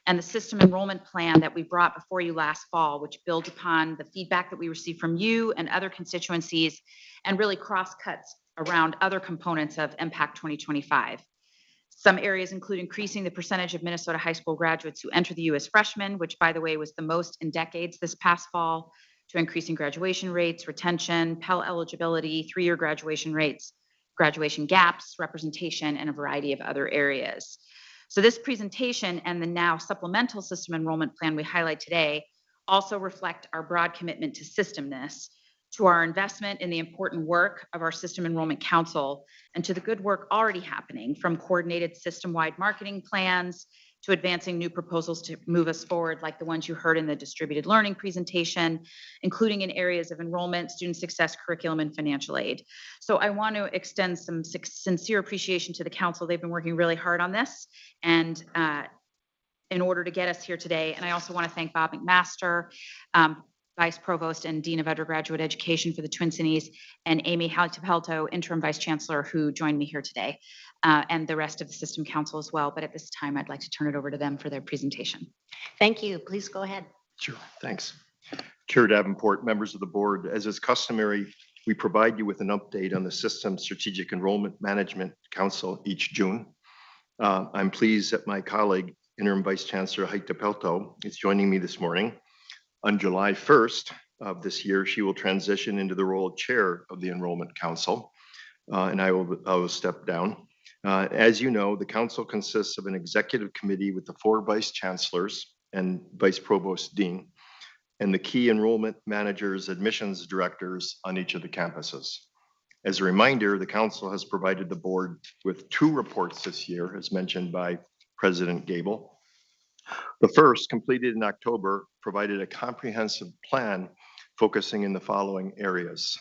and the system enrollment plan that we brought before you last fall, which builds upon the feedback that we received from you and other constituencies and really cross-cuts around other components of Impact 2025. Some areas include increasing the percentage of Minnesota high school graduates who enter the U as freshmen, which by the way was the most in decades this past fall, to increasing graduation rates, retention, Pell eligibility, 3-year graduation rates, graduation gaps, representation, and a variety of other areas. So this presentation and the now supplemental system enrollment plan we highlight today also reflect our broad commitment to systemness, to our investment in the important work of our System Enrollment Council, and to the good work already happening, from coordinated system-wide marketing plans to advancing new proposals to move us forward, like the ones you heard in the distributed learning presentation, including in areas of enrollment, student success, curriculum, and financial aid. So I want to extend some sincere appreciation to the council. They've been working really hard on this, and in order to get us here today. And I also want to thank Bob McMaster, Vice Provost and Dean of Undergraduate Education for the Twin Cities, and Amy Pike-Appelto, Interim Vice Chancellor, who joined me here today, and the rest of the System Council as well. But at this time, I'd like to turn it over to them for their presentation. Thank you. Please go ahead. Sure, thanks. Chair Davenport, members of the board, as is customary, we provide you with an update on the System Strategic Enrollment Management Council each June. I'm pleased that my colleague, Interim Vice Chancellor Pike-Appelto, is joining me this morning. On July 1st of this year, she will transition into the role of chair of the Enrollment Council, and I will step down. As you know, the council consists of an executive committee with the 4 vice chancellors and vice provost dean, and the key enrollment managers, admissions directors on each of the campuses. As a reminder, the council has provided the board with 2 reports this year, as mentioned by President Gable. The first, completed in October, provided a comprehensive plan focusing in the following areas: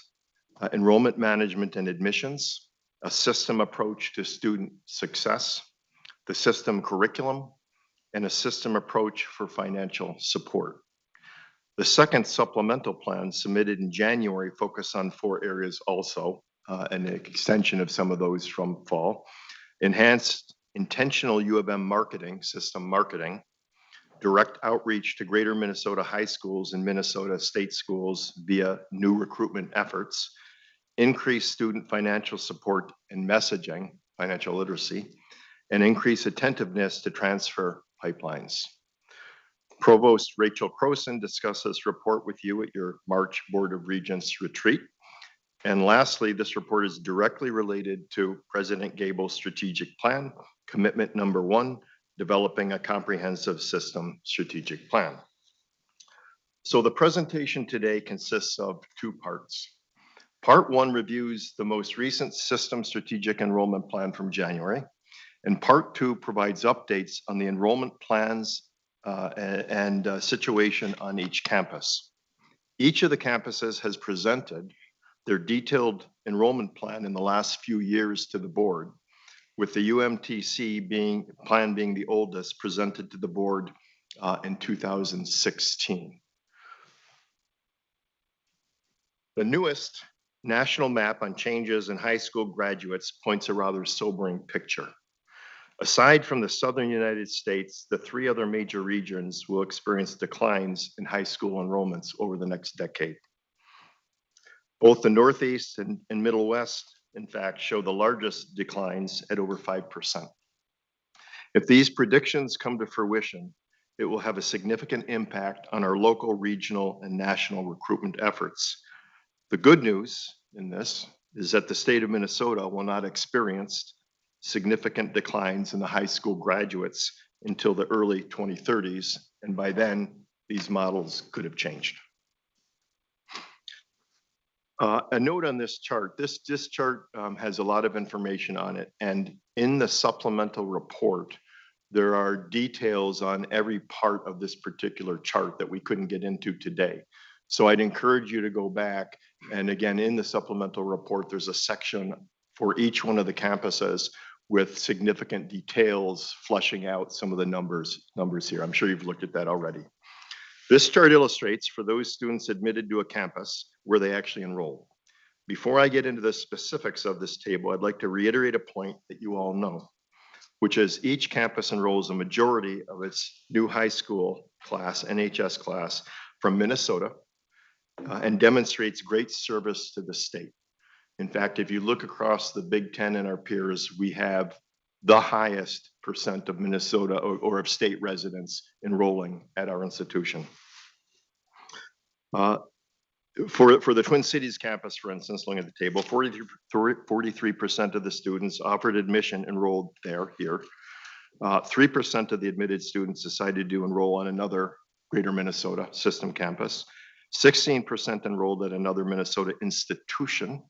enrollment management and admissions, a system approach to student success, the system curriculum, and a system approach for financial support. The second supplemental plan, submitted in January, focused on 4 areas also, an extension of some of those from fall: enhanced intentional U of M marketing, system marketing, direct outreach to greater Minnesota high schools and Minnesota state schools via new recruitment efforts, increased student financial support and messaging, financial literacy, and increased attentiveness to transfer pipelines. Provost Rachel Croson discussed this report with you at your March Board of Regents retreat. And lastly, this report is directly related to President Gable's strategic plan, commitment number 1, developing a comprehensive system strategic plan. So the presentation today consists of 2 parts. Part 1 reviews the most recent system strategic enrollment plan from January, and part 2 provides updates on the enrollment plans and situation on each campus. Each of the campuses has presented their detailed enrollment plan in the last few years to the board, with the UMTC plan being the oldest, presented to the board in 2016. The newest national map on changes in high school graduates points a rather sobering picture. Aside from the southern United States, the 3 other major regions will experience declines in high school enrollments over the next decade. Both the Northeast and Middle West in fact, show the largest declines at over 5%. If these predictions come to fruition, it will have a significant impact on our local, regional, and national recruitment efforts. The good news in this is that the state of Minnesota will not experience significant declines in the high school graduates until the early 2030s, and by then, these models could have changed. A note on this chart, this chart has a lot of information on it, and in the supplemental report, there are details on every part of this particular chart that we couldn't get into today. So I'd encourage you to go back, and again, in the supplemental report, there's a section for each one of the campuses with significant details fleshing out some of the numbers here. I'm sure you've looked at that already. This chart illustrates for those students admitted to a campus where they actually enroll. Before I get into the specifics of this table, I'd like to reiterate a point that you all know, which is each campus enrolls a majority of its new high school class, NHS class, from Minnesota and demonstrates great service to the state. In fact, if you look across the Big Ten and our peers, we have the highest percent of Minnesota or of state residents enrolling at our institution. For the Twin Cities campus, for instance, looking at the table, 43% of the students offered admission enrolled here. 3% of the admitted students decided to enroll on another Greater Minnesota system campus. 16% enrolled at another Minnesota institution,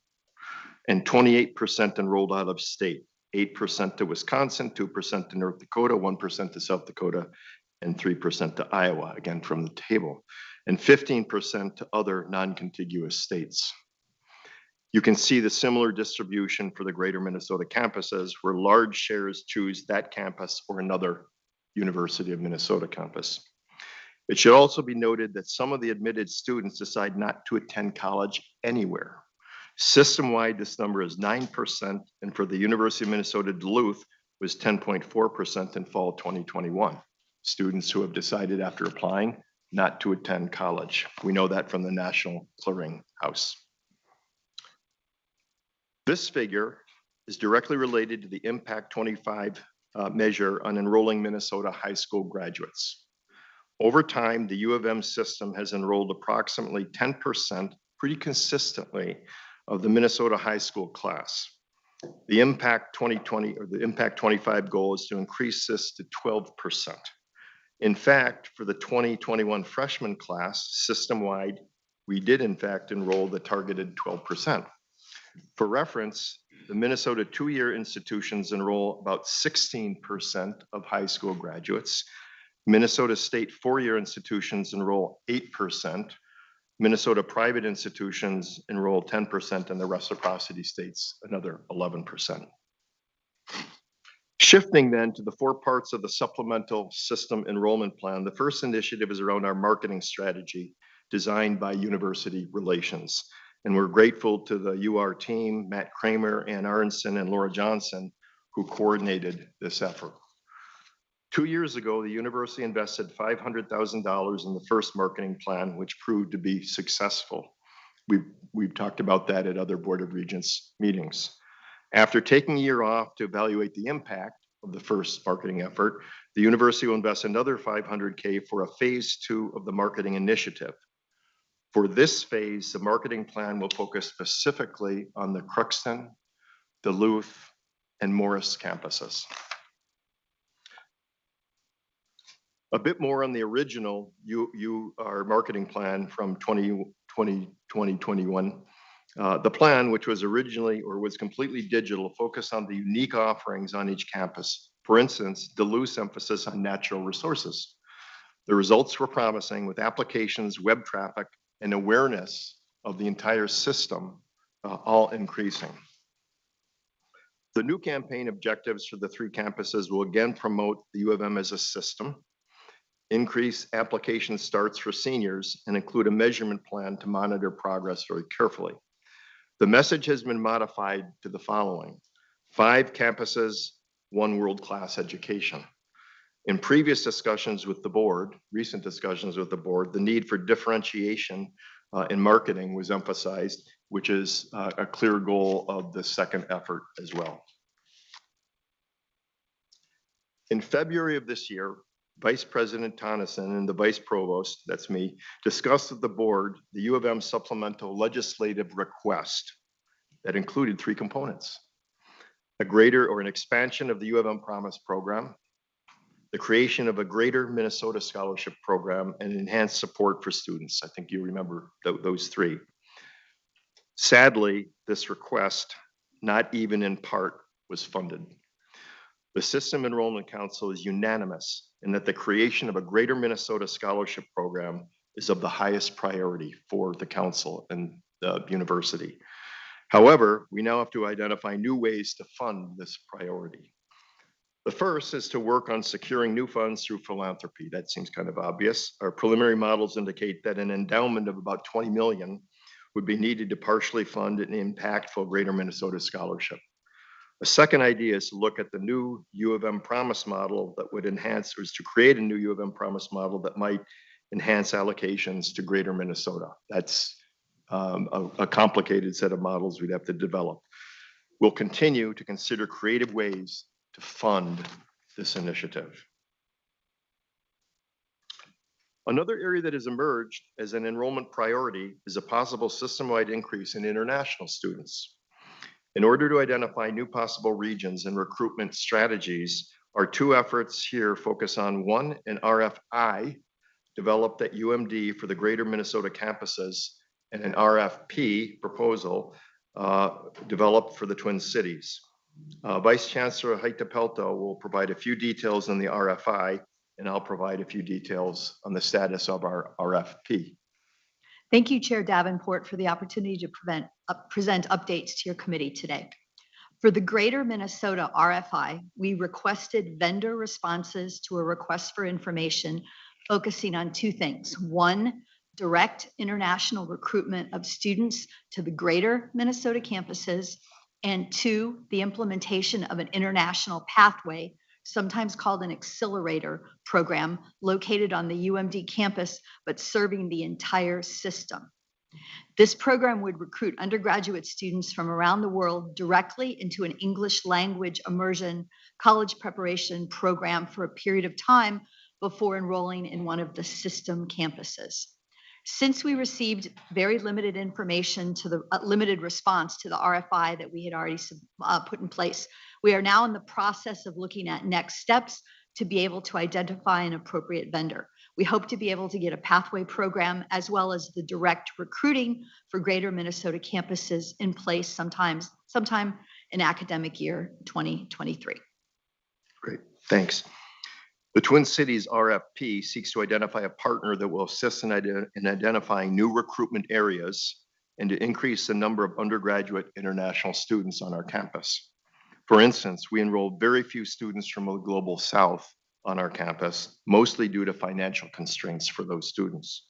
and 28% enrolled out of state. 8% to Wisconsin, 2% to North Dakota, 1% to South Dakota, and 3% to Iowa, again from the table, and 15% to other non-contiguous states. You can see the similar distribution for the Greater Minnesota campuses, where large shares choose that campus or another University of Minnesota campus. It should also be noted that some of the admitted students decide not to attend college anywhere. System-wide, this number is 9%, and for the University of Minnesota Duluth was 10.4% in fall 2021. Students who have decided after applying not to attend college. We know that from the National Clearinghouse. This figure is directly related to the Impact 25 measure on enrolling Minnesota high school graduates. Over time, the U of M system has enrolled approximately 10% pretty consistently of the Minnesota high school class. The Impact 2020 or the Impact 25 goal is to increase this to 12%. In fact, for the 2021 freshman class, system-wide, we did in fact enroll the targeted 12%. For reference, the Minnesota two-year institutions enroll about 16% of high school graduates. Minnesota State four-year institutions enroll 8%. Minnesota private institutions enroll 10%, and the reciprocity states another 11%. Shifting then to the four parts of the supplemental system enrollment plan, the first initiative is around our marketing strategy designed by University Relations. And we're grateful to the UR team, Matt Kramer, Ann Aronson, and Laura Johnson, who coordinated this effort. 2 years ago, the university invested $500,000 in the first marketing plan, which proved to be successful. We've talked about that at other Board of Regents meetings. After taking a year off to evaluate the impact of the first marketing effort, the university will invest another $500K for a phase 2 of the marketing initiative. For this phase, the marketing plan will focus specifically on the Crookston, Duluth, and Morris campuses. A bit more on the original UR marketing plan from 2021. The plan, which was originally or was completely digital, focused on the unique offerings on each campus. For instance, Duluth's emphasis on natural resources. The results were promising, with applications, web traffic, and awareness of the entire system all increasing. The new campaign objectives for the three campuses will again promote the U of M as a system, increase application starts for seniors, and include a measurement plan to monitor progress very carefully. The message has been modified to the following: 5 campuses, 1 world-class education. In previous discussions with the board, recent discussions with the board, the need for differentiation in marketing was emphasized, which is a clear goal of the second effort as well. In February of this year, Vice President Tonneson and the Vice Provost, that's me, discussed with the board the U of M supplemental legislative request that included 3 components: a greater or an expansion of the U of M Promise program, the creation of a Greater Minnesota Scholarship Program, and enhanced support for students. I think you remember those 3. Sadly, this request, not even in part, was funded. The System Enrollment Council is unanimous in that the creation of a Greater Minnesota Scholarship Program is of the highest priority for the council and the university. However, we now have to identify new ways to fund this priority. The first is to work on securing new funds through philanthropy. That seems kind of obvious. Our preliminary models indicate that an endowment of about 20 million would be needed to partially fund an impactful Greater Minnesota Scholarship. A second idea is to look at the new U of M Promise model that would enhance, or is to create a new U of M Promise model that might enhance allocations to Greater Minnesota. That's a complicated set of models we'd have to develop. We'll continue to consider creative ways to fund this initiative. Another area that has emerged as an enrollment priority is a possible system-wide increase in international students. In order to identify new possible regions and recruitment strategies, our 2 efforts here focus on 1, an RFI developed at UMD for the Greater Minnesota campuses, and an RFP proposal developed for the Twin Cities. Vice Chancellor Haitapelto will provide a few details on the RFI, and I'll provide a few details on the status of our RFP. Thank you, Chair Davenport, for the opportunity to present updates to your committee today. For the Greater Minnesota RFI, we requested vendor responses to a request for information focusing on 2 things. 1, direct international recruitment of students to the Greater Minnesota campuses, and 2, the implementation of an international pathway, sometimes called an accelerator program, located on the UMD campus, but serving the entire system. This program would recruit undergraduate students from around the world directly into an English language immersion college preparation program for a period of time before enrolling in one of the system campuses. Since we received very limited information to the limited response to the RFI that we had already put in place, we are now in the process of looking at next steps to be able to identify an appropriate vendor. We hope to be able to get a pathway program as well as the direct recruiting for Greater Minnesota campuses in place sometime in academic year 2023. Great, thanks. The Twin Cities RFP seeks to identify a partner that will assist in identifying new recruitment areas and to increase the number of undergraduate international students on our campus. For instance, we enrolled very few students from the Global South on our campus, mostly due to financial constraints for those students.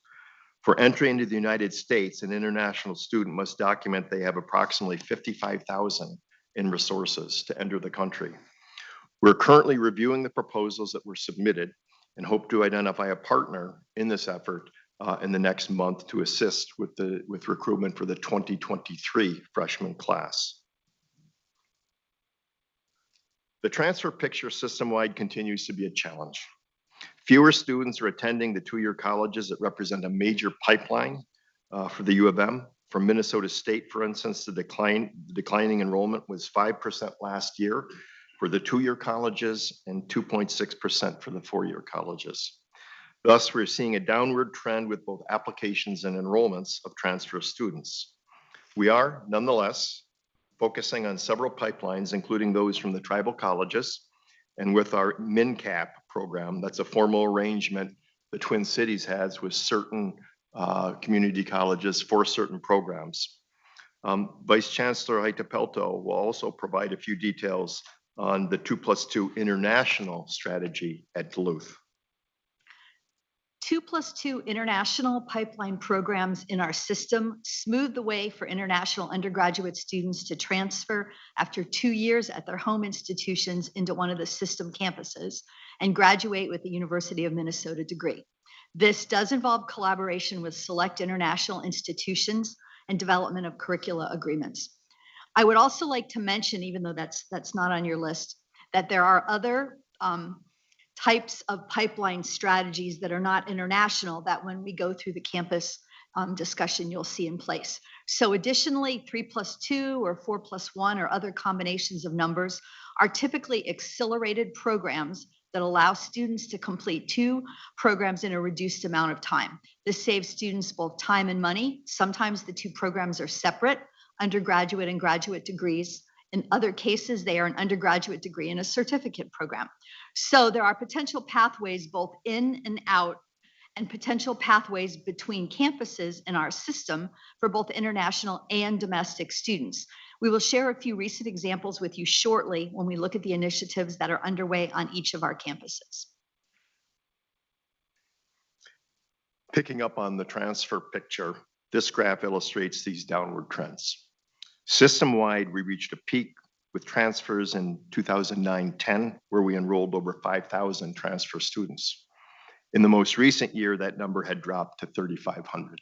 For entry into the United States, an international student must document they have approximately 55,000 in resources to enter the country. We're currently reviewing the proposals that were submitted and hope to identify a partner in this effort in the next month to assist with recruitment for the 2023 freshman class. The transfer picture system-wide continues to be a challenge. Fewer students are attending the 2-year colleges that represent a major pipeline for the U of M. For Minnesota State, for instance, the declining enrollment was 5% last year for the 2-year colleges and 2.6% for the 4-year colleges. Thus, we're seeing a downward trend with both applications and enrollments of transfer students. We are, nonetheless, focusing on several pipelines, including those from the tribal colleges, and with our MinCap program, that's a formal arrangement the Twin Cities has with certain community colleges for certain programs. Vice Chancellor Haitapelto will also provide a few details on the 2+2 international strategy at Duluth. 2+2 international pipeline programs in our system smooth the way for international undergraduate students to transfer after 2 years at their home institutions into one of the system campuses and graduate with a University of Minnesota degree. This does involve collaboration with select international institutions, and development of curricula agreements. I would also like to mention, even though that's not on your list, that there are other types of pipeline strategies that are not international that when we go through the campus discussion, you'll see in place. So additionally, 3+2 or 4+1 or other combinations of numbers are typically accelerated programs that allow students to complete 2 programs in a reduced amount of time. This saves students both time and money. Sometimes the 2 programs are separate, undergraduate and graduate degrees. In other cases, they are an undergraduate degree and a certificate program. So there are potential pathways both in and out, and potential pathways between campuses in our system for both international and domestic students. We will share a few recent examples with you shortly when we look at the initiatives that are underway on each of our campuses. Picking up on the transfer picture, this graph illustrates these downward trends. System-wide, we reached a peak with transfers in 2009-10, where we enrolled over 5,000 transfer students. In the most recent year, that number had dropped to 3,500.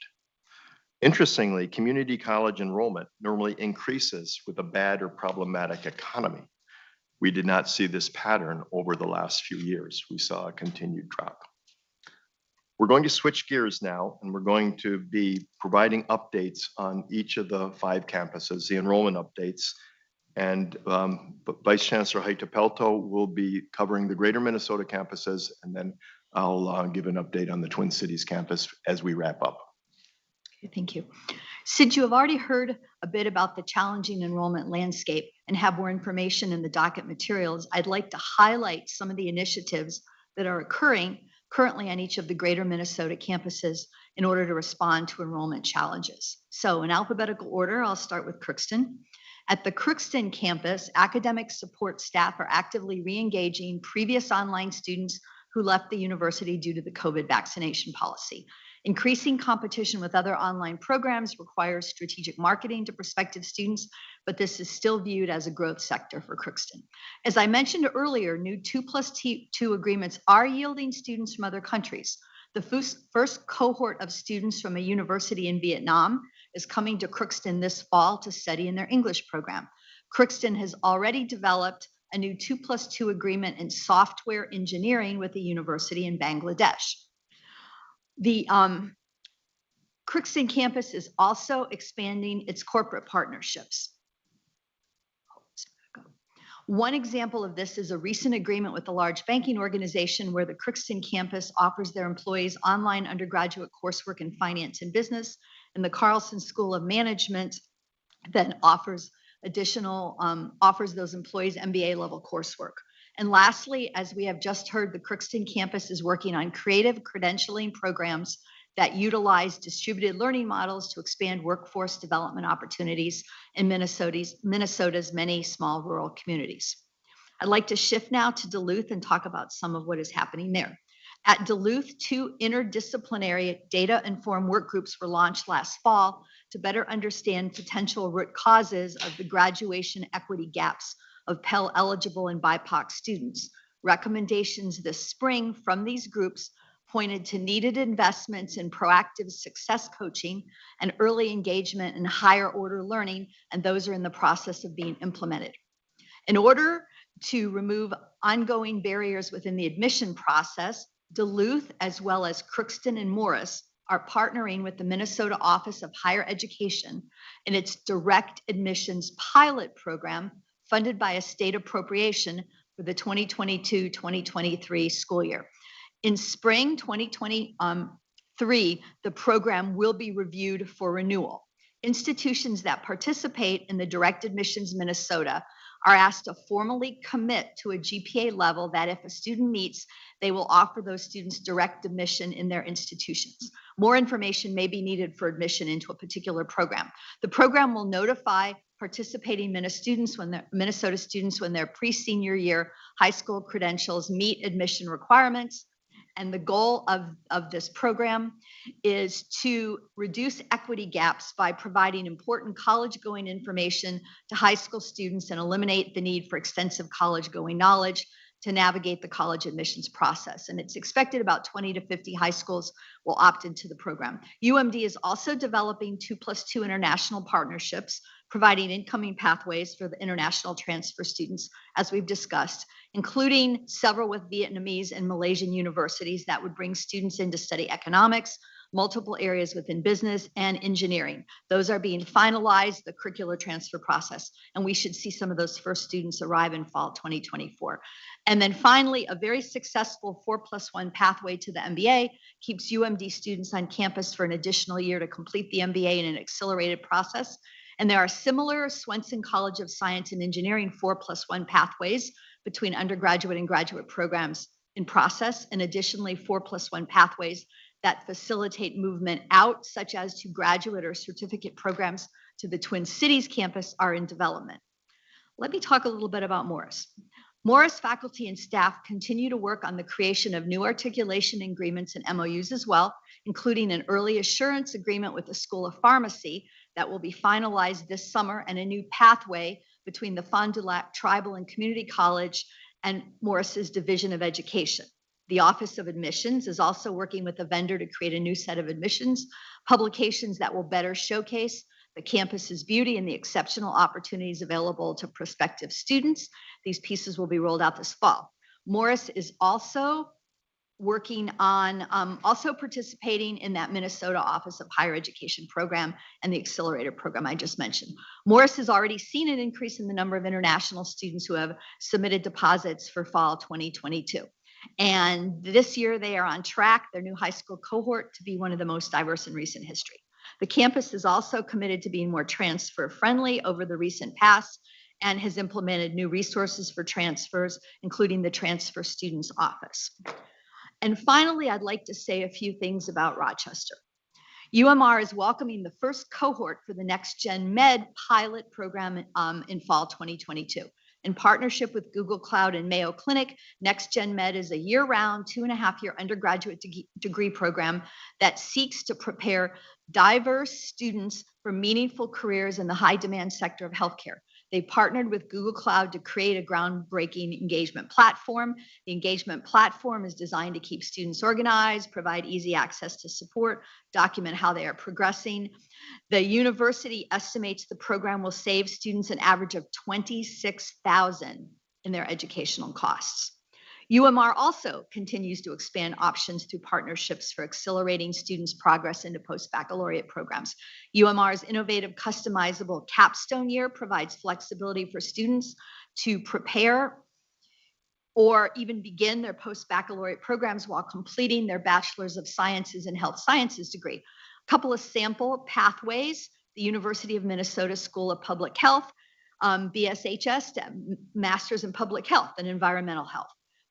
Interestingly, community college enrollment normally increases with a bad or problematic economy. We did not see this pattern over the last few years. We saw a continued drop. We're going to switch gears now, and we're going to be providing updates on each of the 5 campuses, the enrollment updates. And Vice Chancellor Haitapelto will be covering the Greater Minnesota campuses, and then I'll give an update on the Twin Cities campus as we wrap up. Okay, thank you. Since you have already heard a bit about the challenging enrollment landscape and have more information in the docket materials, I'd like to highlight some of the initiatives that are occurring currently on each of the Greater Minnesota campuses in order to respond to enrollment challenges. So in alphabetical order, I'll start with Crookston. At the Crookston campus, academic support staff are actively re-engaging previous online students who left the university due to the COVID vaccination policy. Increasing competition with other online programs requires strategic marketing to prospective students, but this is still viewed as a growth sector for Crookston. As I mentioned earlier, new 2+2 agreements are yielding students from other countries. The first cohort of students from a university in Vietnam is coming to Crookston this fall to study in their English program. Crookston has already developed a new 2+2 agreement in software engineering with a university in Bangladesh. The Crookston campus is also expanding its corporate partnerships. One example of this is a recent agreement with a large banking organization where the Crookston campus offers their employees online undergraduate coursework in finance and business, and the Carlson School of Management then offers those employees MBA level coursework. And lastly, as we have just heard, the Crookston campus is working on creative credentialing programs that utilize distributed learning models to expand workforce development opportunities in Minnesota's many small rural communities. I'd like to shift now to Duluth and talk about some of what is happening there. At Duluth, 2 interdisciplinary data-informed work groups were launched last fall to better understand potential root causes of the graduation equity gaps of Pell eligible and BIPOC students. Recommendations this spring from these groups pointed to needed investments in proactive success coaching and early engagement in higher order learning, and those are in the process of being implemented. In order to remove ongoing barriers within the admission process, Duluth, as well as Crookston and Morris, are partnering with the Minnesota Office of Higher Education in its direct admissions pilot program funded by a state appropriation for the 2022-2023 school year. In spring 2023, the program will be reviewed for renewal. Institutions that participate in the Direct Admissions Minnesota are asked to formally commit to a GPA level that if a student meets, they will offer those students direct admission in their institutions. More information may be needed for admission into a particular program. The program will notify participating Minnesota students when their pre-senior year high school credentials meet admission requirements. And the goal of this program is to reduce equity gaps by providing important college-going information to high school students and eliminate the need for extensive college-going knowledge. to navigate the college admissions process. And it's expected about 20 to 50 high schools will opt into the program. UMD is also developing 2+2 international partnerships, providing incoming pathways for the international transfer students, as we've discussed, including several with Vietnamese and Malaysian universities that would bring students in to study economics, multiple areas within business and engineering. Those are being finalized, the curricular transfer process, and we should see some of those first students arrive in fall 2024. And then finally, a very successful 4+1 pathway to the MBA keeps UMD students on campus for an additional year to complete the MBA in an accelerated process. And there are similar Swenson College of Science and Engineering 4+1 pathways between undergraduate and graduate programs in process, and additionally 4+1 pathways that facilitate movement out, such as to graduate or certificate programs to the Twin Cities campus, are in development. Let me talk a little bit about Morris. Morris faculty and staff continue to work on the creation of new articulation agreements and MOUs as well, including an early assurance agreement with the School of Pharmacy that will be finalized this summer, and a new pathway between the Fond du Lac Tribal and Community College and Morris's Division of Education. The Office of Admissions is also working with a vendor to create a new set of admissions publications that will better showcase the campus's beauty and the exceptional opportunities available to prospective students. These pieces will be rolled out this fall. Morris is also working on, also participating in that Minnesota Office of Higher Education program and the accelerator program I just mentioned. Morris has already seen an increase in the number of international students who have submitted deposits for fall 2022. And this year they are on track, their new high school cohort, to be one of the most diverse in recent history. The campus is also committed to being more transfer friendly over the recent past and has implemented new resources for transfers, including the Transfer Students Office. And finally, I'd like to say a few things about Rochester. UMR is welcoming the first cohort for the Next Gen Med pilot program in fall 2022. In partnership with Google Cloud and Mayo Clinic, Next Gen Med is a year-round, 2.5-year undergraduate degree program that seeks to prepare diverse students for meaningful careers in the high-demand sector of healthcare. They partnered with Google Cloud to create a groundbreaking engagement platform. The engagement platform is designed to keep students organized, provide easy access to support, document how they are progressing. The university estimates the program will save students an average of $26,000 in their educational costs. UMR also continues to expand options through partnerships for accelerating students' progress into post-baccalaureate programs. UMR's innovative customizable capstone year provides flexibility for students to prepare or even begin their post-baccalaureate programs while completing their Bachelor's of Sciences in Health Sciences degree. A couple of sample pathways: the University of Minnesota School of Public Health, BSHS, Masters in Public Health and Environmental Health.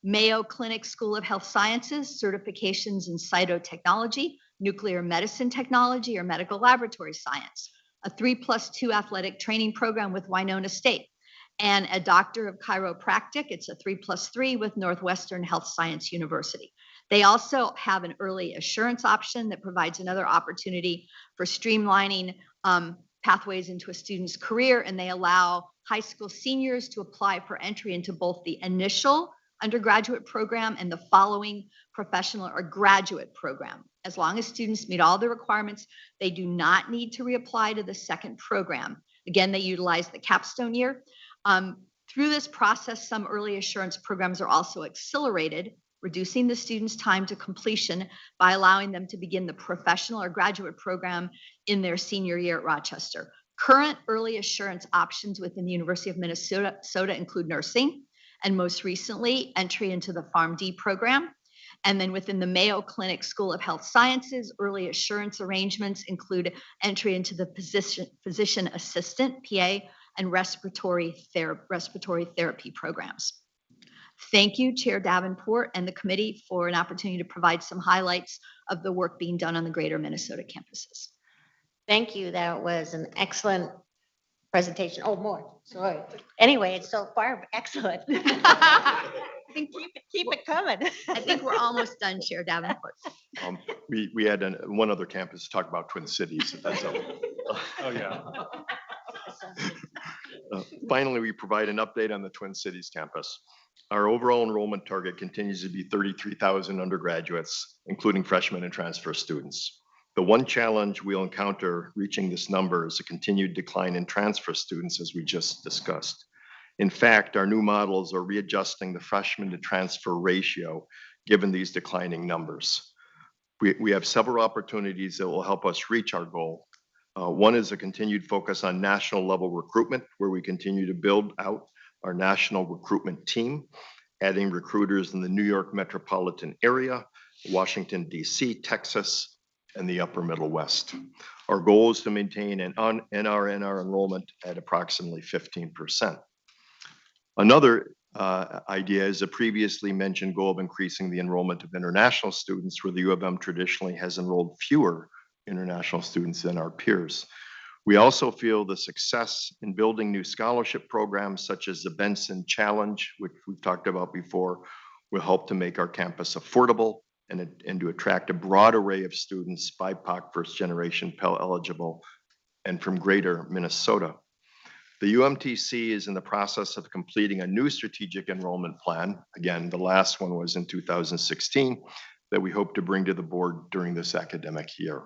Mayo Clinic School of Health Sciences, certifications in cytotechnology, nuclear medicine technology, or medical laboratory science. A 3+2 athletic training program with Winona State. And a Doctor of Chiropractic, it's a 3+3 with Northwestern Health Science University. They also have an early assurance option that provides another opportunity for streamlining pathways into a student's career, and they allow high school seniors to apply for entry into both the initial undergraduate program and the following professional or graduate program. As long as students meet all the requirements, they do not need to reapply to the second program. Again, they utilize the capstone year. Through this process, some early assurance programs are also accelerated, reducing the students' time to completion by allowing them to begin the professional or graduate program in their senior year at Rochester. Current early assurance options within the University of Minnesota include nursing, and most recently, entry into the PharmD program. And then within the Mayo Clinic School of Health Sciences, early assurance arrangements include entry into the physician assistant, PA, and respiratory therapy programs. Thank you, Chair Davenport and the committee, for an opportunity to provide some highlights of the work being done on the greater Minnesota campuses. Thank you. That was an excellent presentation. Oh, more. Sorry. Anyway, it's so far excellent. Keep it coming. I think we're almost done, Chair Davenport. We had one other campus to talk about Twin Cities. If that's all. Oh, yeah. Finally, we provide an update on the Twin Cities campus. Our overall enrollment target continues to be 33,000 undergraduates, including freshmen and transfer students. The one challenge we'll encounter reaching this number is a continued decline in transfer students, as we just discussed. In fact, our new models are readjusting the freshman to transfer ratio given these declining numbers. We have several opportunities that will help us reach our goal. One is a continued focus on national level recruitment, where we continue to build out our national recruitment team, adding recruiters in the New York metropolitan area, Washington, D.C., Texas, and the upper Middle West. Our goal is to maintain an NRNR enrollment at approximately 15%. Another idea is a previously mentioned goal of increasing the enrollment of international students, where the U of M traditionally has enrolled fewer international students than our peers. We also feel the success in building new scholarship programs such as the Benson Challenge, which we've talked about before, will help to make our campus affordable and to attract a broad array of students, BIPOC, first generation Pell eligible, and from greater Minnesota. The UMTC is in the process of completing a new strategic enrollment plan. Again, the last one was in 2016 that we hope to bring to the board during this academic year.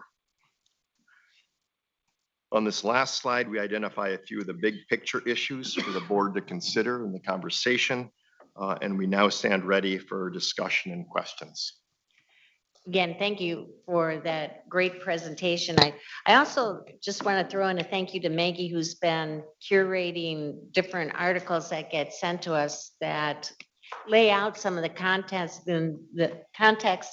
On this last slide, we identify a few of the big picture issues for the board to consider in the conversation, and we now stand ready for discussion and questions. Again, thank you for that great presentation. I also just want to throw in a thank you to Maggie, who's been curating different articles that get sent to us that lay out some of the context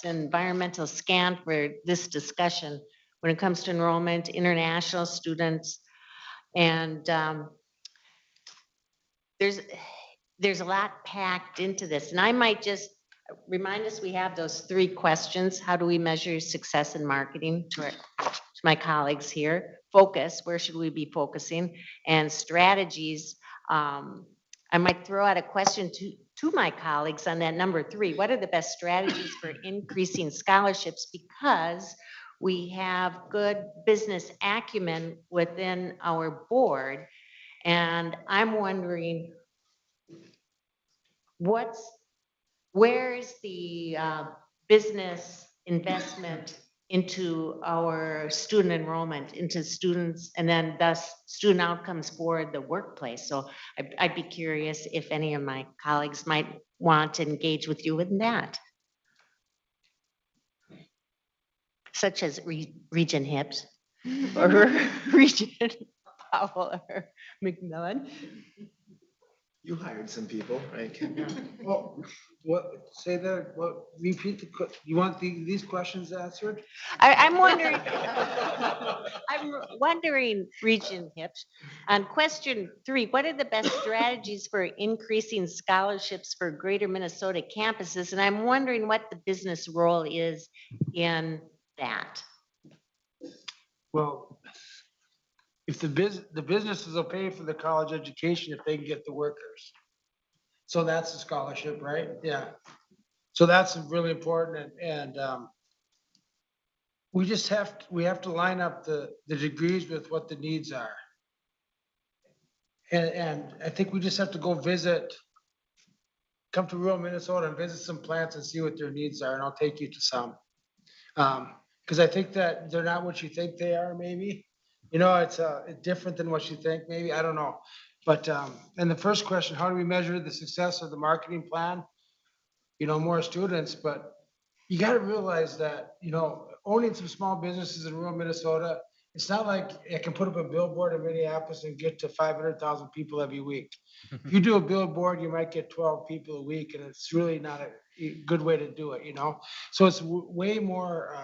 and environmental scan for this discussion when it comes to enrollment, international students. And there's a lot packed into this. And I might just remind us, we have those 3 questions. How do we measure success in marketing to my colleagues here? Focus, where should we be focusing? And strategies. I might throw out a question to my colleagues on that number 3. What are the best strategies for increasing scholarships? Because we have good business acumen within our board. And I'm wondering, where's the business investment into our student enrollment, into students, and then thus student outcomes for the workplace? So I'd be curious if any of my colleagues might want to engage with you in that. Such as Regent Hips or Regent Powell or McMillan. You hired some people, right? Well, say that, repeat you want these questions answered? I'm wondering, Regent Hips, on question 3, what are the best strategies for increasing scholarships for greater Minnesota campuses? And I'm wondering what the business role is in that. Well, if the businesses will pay for the college education if they can get the workers. So that's a scholarship, right? Yeah. So that's really important, and we have to line up the degrees with what the needs are. And I think we just have to go come to rural Minnesota and visit some plants and see what their needs are, and I'll take you to some. Because I think that they're not what you think they are, maybe. You know, it's different than what you think, maybe. I don't know. But, and the first question, how do we measure the success of the marketing plan? You know, more students, but you got to realize that, you know, owning some small businesses in rural Minnesota, it's not like I can put up a billboard in Minneapolis and get to 500,000 people every week. If you do a billboard, you might get 12 people a week, and it's really not a good way to do it, you know? So it's way more,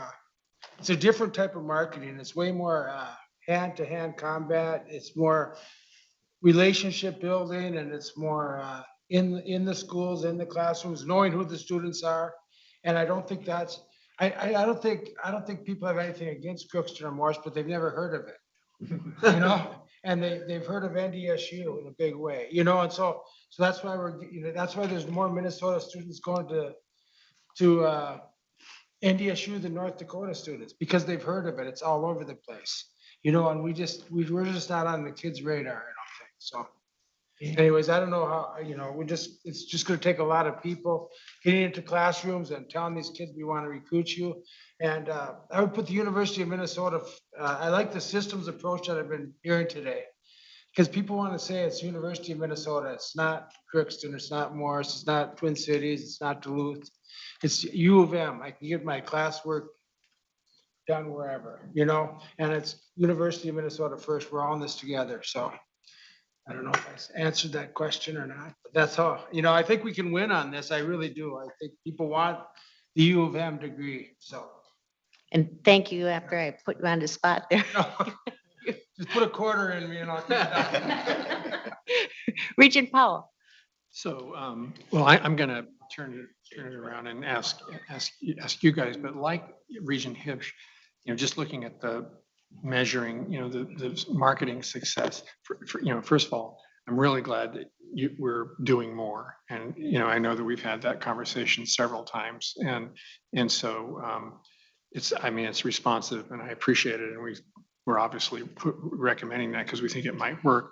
it's a different type of marketing. It's way more hand-to-hand combat. It's more relationship building, and it's more in the schools, in the classrooms, knowing who the students are. And I don't think that's, I don't think people have anything against Crookston or Morris, but they've never heard of it, you know? And they've heard of NDSU in a big way, you know? And so that's why that's why there's more Minnesota students going to NDSU than North Dakota students, because they've heard of it. It's all over the place, you know? And we're just not on the kids' radar, I don't think. So Anyways, I don't know how, it's just gonna take a lot of people getting into classrooms and telling these kids we want to recruit you. And I would put the University of Minnesota, I like the systems approach that I've been hearing today. Because people want to say it's University of Minnesota. It's not Crookston, it's not Morris, it's not Twin Cities, it's not Duluth. It's U of M. I can get my classwork done wherever, and it's University of Minnesota first. We're all in this together. So I don't know if I answered that question or not, but that's all. I think we can win on this. I really do. I think people want the U of M degree, so. And thank you after I put you on the spot there. Just put a quarter in me and I'll get it done. Regent Powell. So, well, I'm going to turn it around and ask you guys, but like Regent Hipsch, just looking at the measuring, the marketing success, first of all, I'm really glad that we're doing more. And, I know that we've had that conversation several times. And so it's responsive and I appreciate it. And we're obviously recommending that because we think it might work.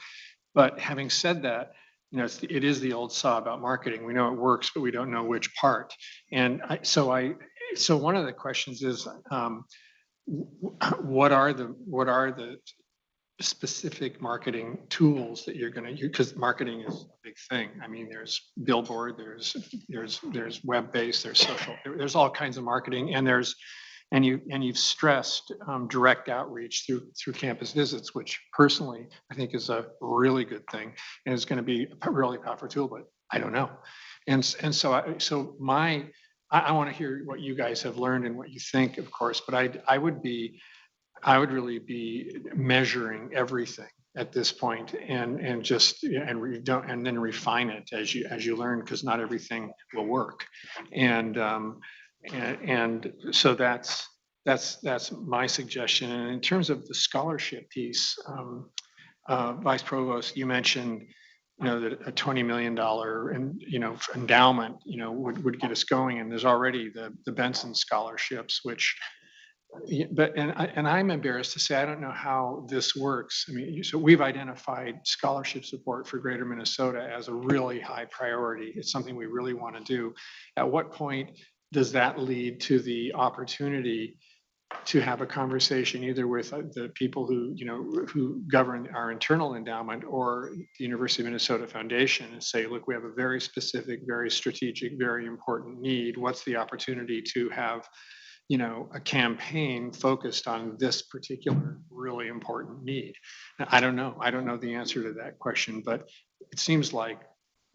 But having said that, it is the old saw about marketing. We know it works, but we don't know which part. And so one of the questions is, what are the specific marketing tools that you're going to use? Because marketing is a big thing. I mean, there's billboard, there's web-based, there's social, there's all kinds of marketing, and you've stressed direct outreach through campus visits, which personally I think is a really good thing and is going to be a really powerful tool, but I don't know. And so I want to hear what you guys have learned and what you think, of course, but I would really be measuring everything at this point and then refine it as you learn, because not everything will work. And so that's my suggestion. And in terms of the scholarship piece, Vice Provost, you mentioned, that a $20 million endowment, would get us going. And there's already the Benson scholarships, which, and I'm embarrassed to say, I don't know how this works. I mean, so we've identified scholarship support for Greater Minnesota as a really high priority. It's something we really want to do. At what point does that lead to the opportunity to have a conversation either with the people who govern our internal endowment or the University of Minnesota Foundation and say, look, we have a very specific, very strategic, very important need. What's the opportunity to have, a campaign focused on this particular really important need? Now, I don't know. I don't know the answer to that question, but it seems like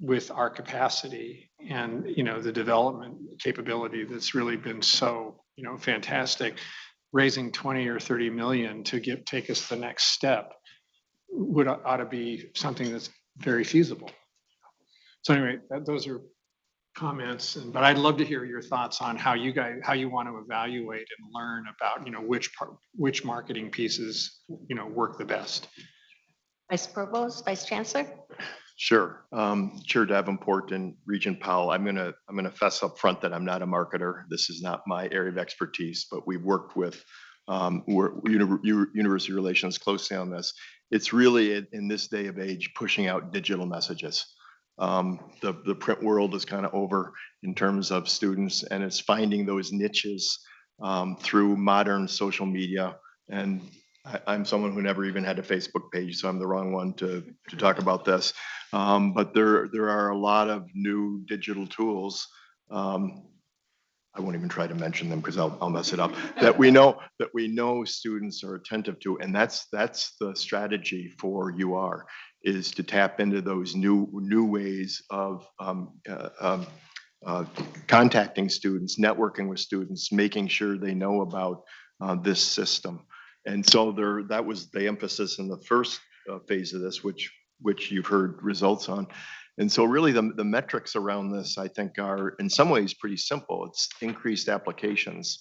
with our capacity and, the development capability that's really been so, fantastic, raising 20 or 30 million to take us the next step ought to be something that's very feasible. So anyway, those are comments, but I'd love to hear your thoughts on how you want to evaluate and learn about, which marketing pieces, work the best. Vice Provost, Vice Chancellor. Sure. Chair Davenport and Regent Powell, I'm gonna fess up front that I'm not a marketer. This is not my area of expertise, but we've worked with university relations closely on this. It's really in this day of age pushing out digital messages. The print world is kind of over in terms of students, and it's finding those niches through modern social media. And I'm someone who never even had a Facebook page, so I'm the wrong one to talk about this. But there are a lot of new digital tools. I won't even try to mention them because I'll mess it up. That we know students are attentive to, and that's the strategy for UR, is to tap into those new ways of contacting students, networking with students, making sure they know about this system. And so that was the emphasis in the first phase of this, which you've heard results on. And so really the metrics around this, I think, are in some ways pretty simple. It's increased applications.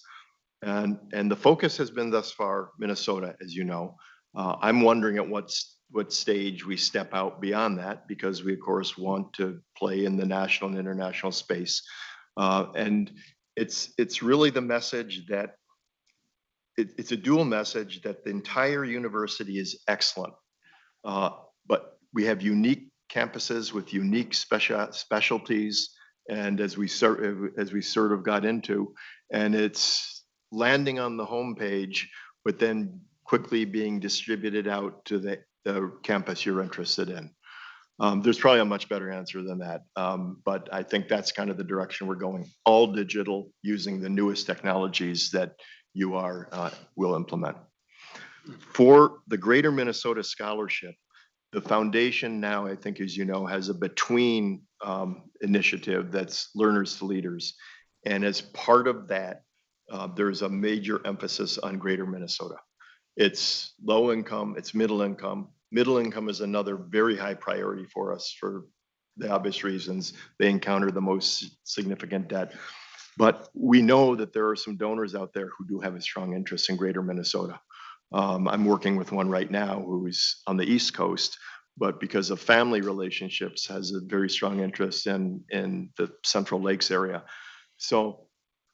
And the focus has been thus far Minnesota, as you know. I'm wondering at what stage we step out beyond that, because we of course want to play in the national and international space. And it's really the message that it's a dual message that the entire university is excellent, but we have unique campuses with unique specialties. And as we sort of got into, and it's landing on the homepage, but then quickly being distributed out to the campus you're interested in. There's probably a much better answer than that. But I think that's kind of the direction we're going. All digital using the newest technologies that you will implement. For the Greater Minnesota Scholarship, the foundation now, I think, as you know, has a between initiative that's Learners to Leaders. And as part of that, there's a major emphasis on Greater Minnesota. It's low income, it's middle income. Middle income is another very high priority for us for the obvious reasons. They encounter the most significant debt. But we know that there are some donors out there who do have a strong interest in Greater Minnesota. I'm working with one right now who's on the East Coast, but because of family relationships, has a very strong interest in the Central Lakes area. So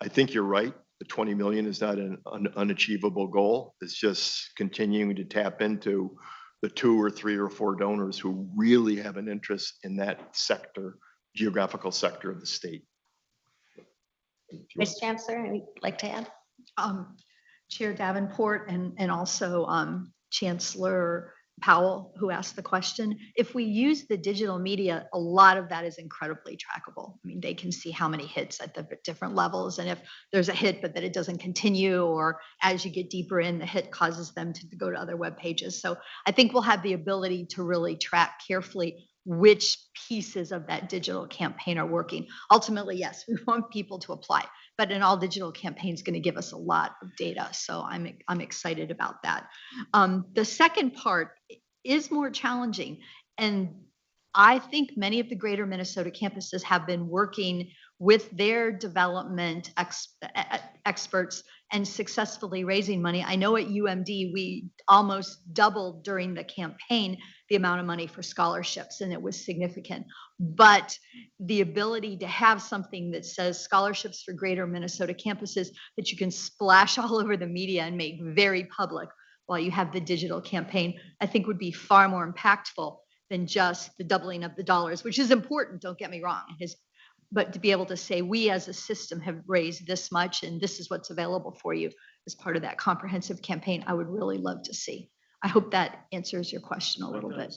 I think you're right. The 20 million is not an unachievable goal. It's just continuing to tap into the 2 or 3 or 4 donors who really have an interest in that sector, geographical sector of the state. Ms. Chancellor, anything you'd like to add? Chair Davenport and also Chancellor Powell, who asked the question. If we use the digital media, a lot of that is incredibly trackable. I mean, they can see how many hits at the different levels, and if there's a hit but that it doesn't continue, or as you get deeper in, the hit causes them to go to other web pages. So I think we'll have the ability to really track carefully which pieces of that digital campaign are working. Ultimately, yes, we want people to apply, but an all digital campaign is going to give us a lot of data. So I'm excited about that. The second part is more challenging. And I think many of the Greater Minnesota campuses have been working with their development experts and successfully raising money. I know at UMD, we almost doubled during the campaign the amount of money for scholarships, and it was significant. But the ability to have something that says scholarships for Greater Minnesota campuses that you can splash all over the media and make very public while you have the digital campaign, I think would be far more impactful than just the doubling of the dollars, which is important, don't get me wrong. But to be able to say, we as a system have raised this much and this is what's available for you as part of that comprehensive campaign, I would really love to see. I hope that answers your question a little bit.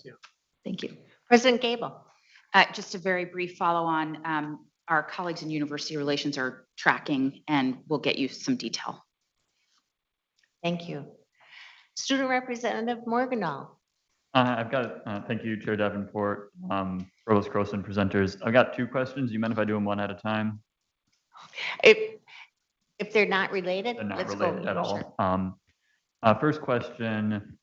Thank you. President Gable. Just a very brief follow on. Our colleagues in university relations are tracking and we'll get you some detail. Thank you. Student Representative Morgendahl. I've got, thank you, Chair Davenport, Provost Gross and presenters. I've got 2 questions. You mind if I do them one at a time? If they're not related, They're not let's related go. at all. First question.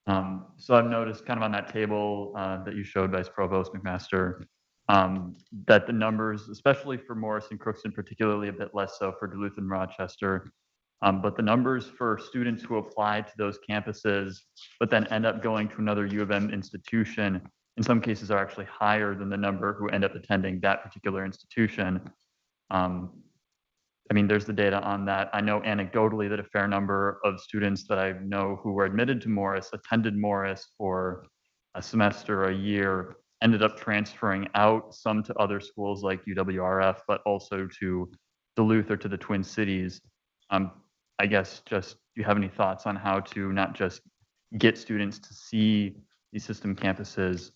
So I've noticed kind of on that table that you showed, Vice Provost McMaster, that the numbers, especially for Morris and Crookston, particularly a bit less so for Duluth and Rochester, but the numbers for students who apply to those campuses, but then end up going to another U of M institution, in some cases are actually higher than the number who end up attending that particular institution. I mean, there's the data on that. I know anecdotally that a fair number of students that I know who were admitted to Morris, attended Morris for a semester, a year, ended up transferring out, some to other schools like UWRF, but also to Duluth or to the Twin Cities. I guess just, do you have any thoughts on how to not just get students to see these system campuses,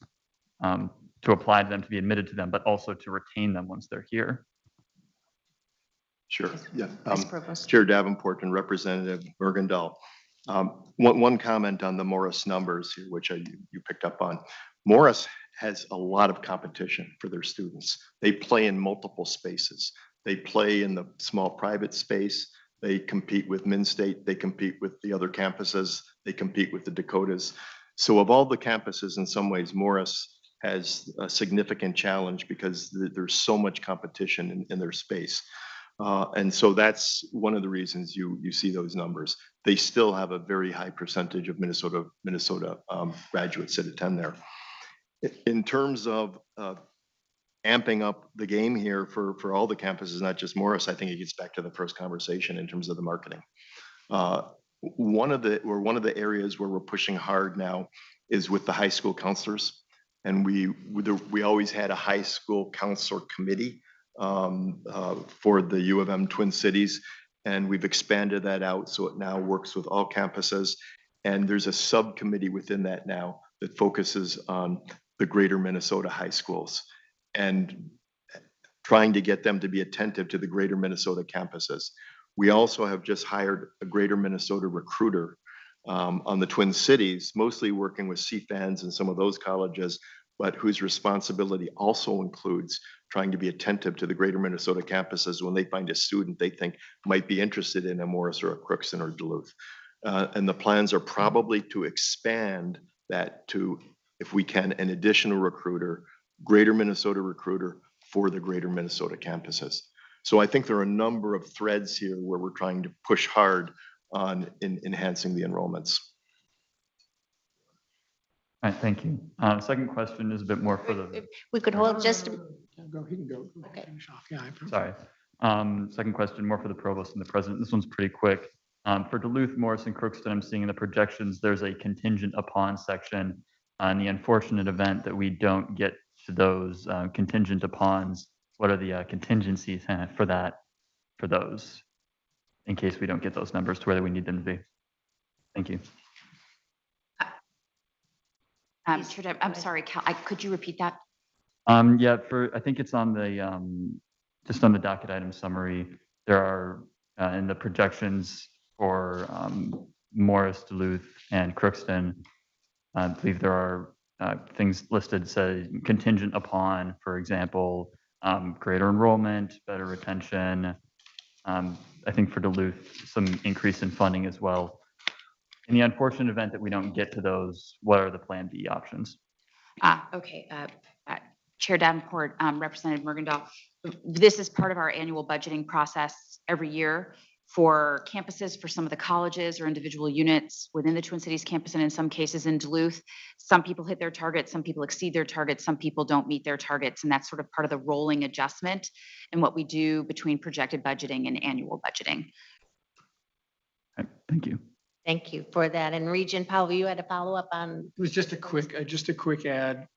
to apply to them, to be admitted to them, but also to retain them once they're here? Sure, yeah. Vice Provost. Chair Davenport and Representative Morgendahl. One comment on the Morris numbers here, which you picked up on. Morris has a lot of competition for their students. They play in multiple spaces. They play in the small private space. They compete with Min-State. They compete with the other campuses. They compete with the Dakotas. So of all the campuses, in some ways, Morris has a significant challenge because there's so much competition in their space. And so that's one of the reasons you see those numbers. They still have a very high percentage of Minnesota graduates that attend there. In terms of amping up the game here for all the campuses, not just Morris, I think it gets back to the first conversation in terms of the marketing. One of the areas where we're pushing hard now is with the high school counselors. And we always had a high school counselor committee for the U of M Twin Cities. And we've expanded that out so it now works with all campuses. And there's a subcommittee within that now that focuses on the greater Minnesota high schools and trying to get them to be attentive to the greater Minnesota campuses. We also have just hired a greater Minnesota recruiter on the Twin Cities, mostly working with CFANs and some of those colleges, but whose responsibility also includes trying to be attentive to the greater Minnesota campuses when they find a student they think might be interested in a Morris or a Crookston or Duluth. And the plans are probably to expand that to, if we can, an additional recruiter, greater Minnesota recruiter for the greater Minnesota campuses. So I think there are a number of threads here where we're trying to push hard on enhancing the enrollments. All right, thank you. Second question is a bit more for the. If we could hold just, He can go. Okay. Finish off. Yeah. Sorry. Second question, more for the provost and the president. This one's pretty quick. For Duluth, Morris, and Crookston, I'm seeing in the projections, there's a contingent upon section. In the unfortunate event that we don't get to those contingent upons, what are the contingencies for that, for those, in case we don't get those numbers to where we need them to be? Thank you. Chair Deb, I'm sorry, Cal, could you repeat that? Yeah, I think it's on the, just on the docket item summary, there are, in the projections for Morris, Duluth, and Crookston, I believe there are things listed, say contingent upon, for example, greater enrollment, better retention. I think for Duluth, some increase in funding as well. In the unfortunate event that we don't get to those, what are the Plan B options? Okay, Chair Davenport, Representative Mergendahl, this is part of our annual budgeting process every year for campuses, for some of the colleges or individual units within the Twin Cities campus, and in some cases in Duluth. Some people hit their targets, some people exceed their targets, some people don't meet their targets, and that's sort of part of the rolling adjustment and what we do between projected budgeting and annual budgeting. Thank you. thank you for that. And Regent Powell, you had a follow-up on, It was just a quick add,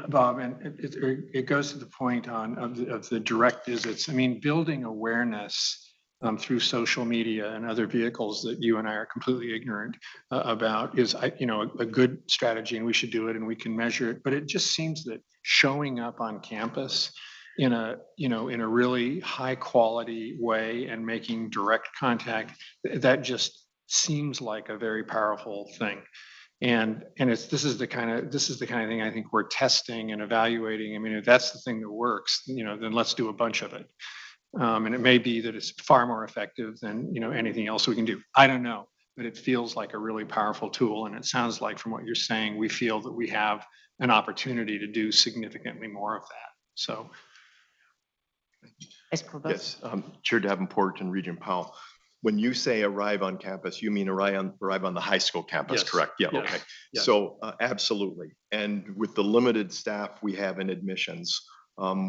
Bob, and it goes to the point of the direct visits. I mean, building awareness through social media and other vehicles that you and I are completely ignorant about is, a good strategy, and we should do it and we can measure it. But it just seems that showing up on campus in a really high quality way and making direct contact, that just seems like a very powerful thing. And this is the kind of thing I think we're testing and evaluating. I mean, if that's the thing that works, then let's do a bunch of it. And it may be that it's far more effective than anything else we can do. I don't know, but it feels like a really powerful tool. And it sounds like from what you're saying, we feel that we have an opportunity to do significantly more of that. So. Yes, Chair Davenport and Regent Powell. When you say arrive on campus, you mean arrive on the high school campus, Yes. correct? Yeah, Yes. okay. Yes. So absolutely. And with the limited staff we have in admissions,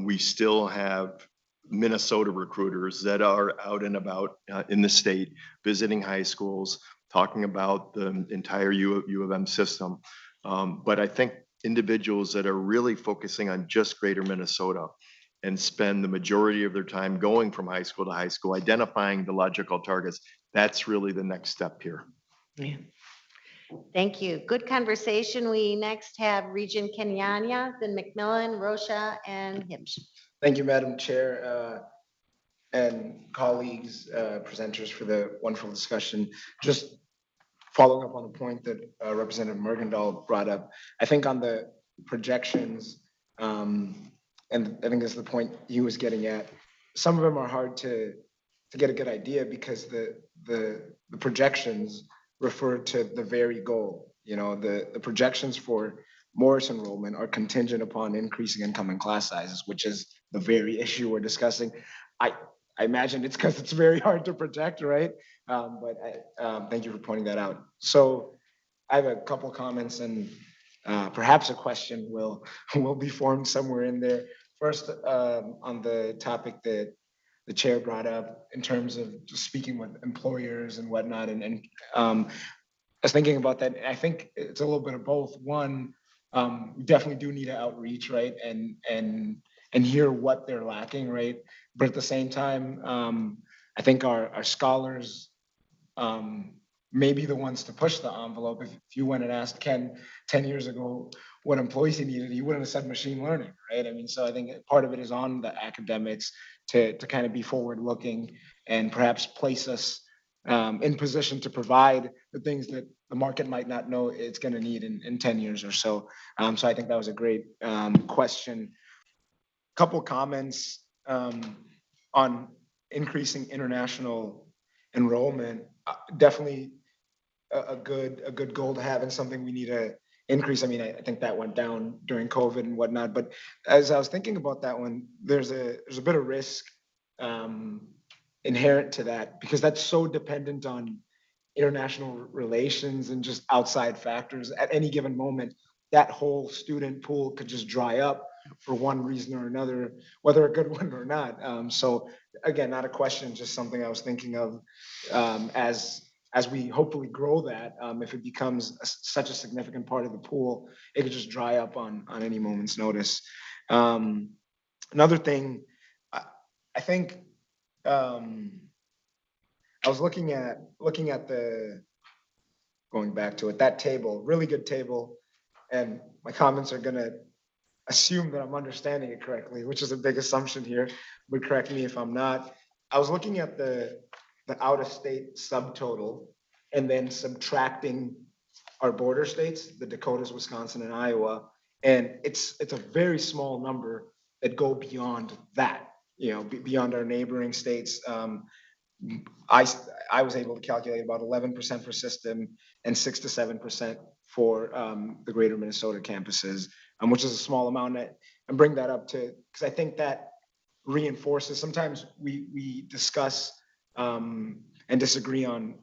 we still have Minnesota recruiters that are out and about in the state, visiting high schools, talking about the entire U of M system. But I think individuals that are really focusing on just greater Minnesota and spend the majority of their time going from high school to high school, identifying the logical targets, that's really the next step here. yeah. Thank you. Good conversation. We next have Regent Kenyanya, then McMillan, Rocha, and Hibbs. Thank you, Madam Chair, and colleagues, presenters for the wonderful discussion. Just following up on the point that Representative Mergendahl brought up, I think on the projections, and I think that's the point he was getting at, some of them are hard to get a good idea because the projections refer to the very goal. The projections for Morris enrollment are contingent upon increasing incoming class sizes, which is the very issue we're discussing. I imagine it's because it's very hard to project, right? But thank you for pointing that out. So I have a couple comments and perhaps a question will be formed somewhere in there. First, on the topic that the chair brought up in terms of just speaking with employers and whatnot, and I was thinking about that. I think it's a little bit of both. One, we definitely do need to outreach, right? And hear what they're lacking, right? But at the same time, I think our scholars may be the ones to push the envelope. If you went and asked Ken 10 years ago what employees he needed, he wouldn't have said machine learning, right? I mean, so I think part of it is on the academics to kind of be forward looking and perhaps place us in position to provide the things that the market might not know it's going to need in 10 years or so. So I think that was a great question. Couple comments on increasing international enrollment. Definitely a good goal to have and something we need to increase. I mean, I think that went down during COVID and whatnot, but as I was thinking about that one, there's a bit of risk inherent to that because that's so dependent on international relations and just outside factors. At any given moment, that whole student pool could just dry up for one reason or another, whether a good one or not. So again, not a question, just something I was thinking of as we hopefully grow that. If it becomes such a significant part of the pool, it could just dry up on any moment's notice. Another thing, I think I was looking at going back to it, that table, really good table, and my comments are gonna assume that I'm understanding it correctly, which is a big assumption here, but correct me if I'm not. I was looking at the out-of-state subtotal and then subtracting our border states, the Dakotas, Wisconsin, and Iowa, and it's a very small number that go beyond that, beyond our neighboring states. I was able to calculate about 11% for system and 6 to 7% for the greater Minnesota campuses, which is a small amount. And bring that up to, because I think that reinforces, sometimes we discuss and disagree on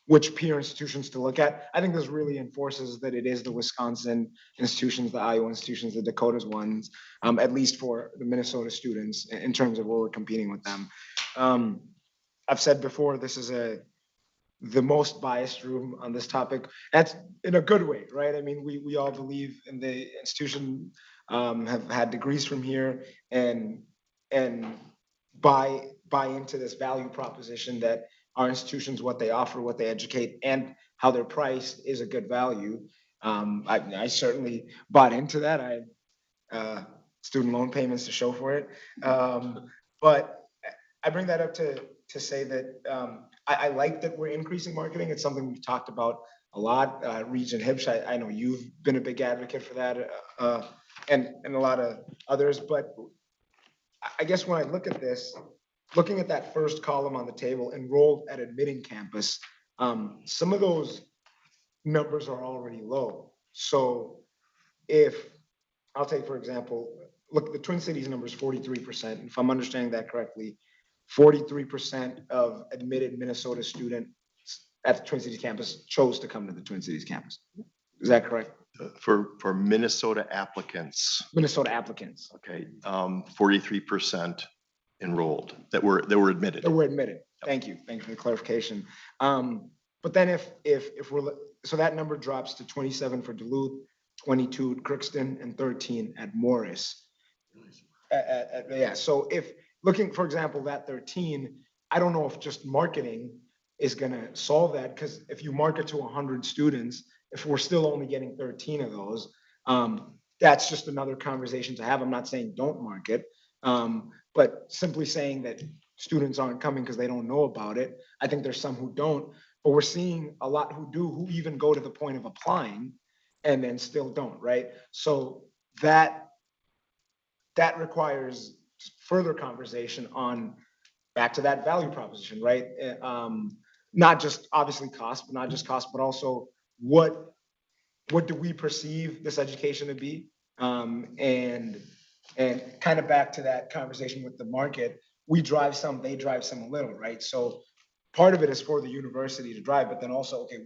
which peer institutions to look at. I think this really enforces that it is the Wisconsin institutions, the Iowa institutions, the Dakotas ones, at least for the Minnesota students in terms of where we're competing with them. I've said before, this is the most biased room on this topic. That's in a good way, right? I mean, we all believe in the institution, have had degrees from here and buy into this value proposition that our institutions, what they offer, what they educate, and how they're priced is a good value. I certainly bought into that. I had student loan payments to show for it. But I bring that up to say that I like that we're increasing marketing. It's something we've talked about a lot. Regent Hipsch, I know you've been a big advocate for that, and a lot of others. But I guess when I look at this, looking at that first column on the table, enrolled at admitting campus, some of those numbers are already low. So if I'll take, for example, look, the Twin Cities number is 43%. If I'm understanding that correctly, 43% of admitted Minnesota students at the Twin Cities campus chose to come to the Twin Cities campus. Is that correct? For Minnesota applicants. Minnesota applicants. Okay, 43% enrolled that were admitted. That were admitted. Thank you for the clarification. But then if we're, so that number drops to 27 for Duluth, 22 at Crookston, and 13 at Morris. Yeah, so if looking, for example, that 13, I don't know if just marketing is gonna solve that, because if you market to 100 students, if we're still only getting 13 of those, that's just another conversation to have. I'm not saying don't market, but simply saying that students aren't coming because they don't know about it. I think there's some who don't, but we're seeing a lot who do, who even go to the point of applying and then still don't, right? So that requires further conversation on back to that value proposition, right? Not just obviously cost, but not just cost, but also what do we perceive this education to be? And kind of back to that conversation with the market, we drive some, they drive some a little, right? So part of it is for the university to drive, but then also, okay,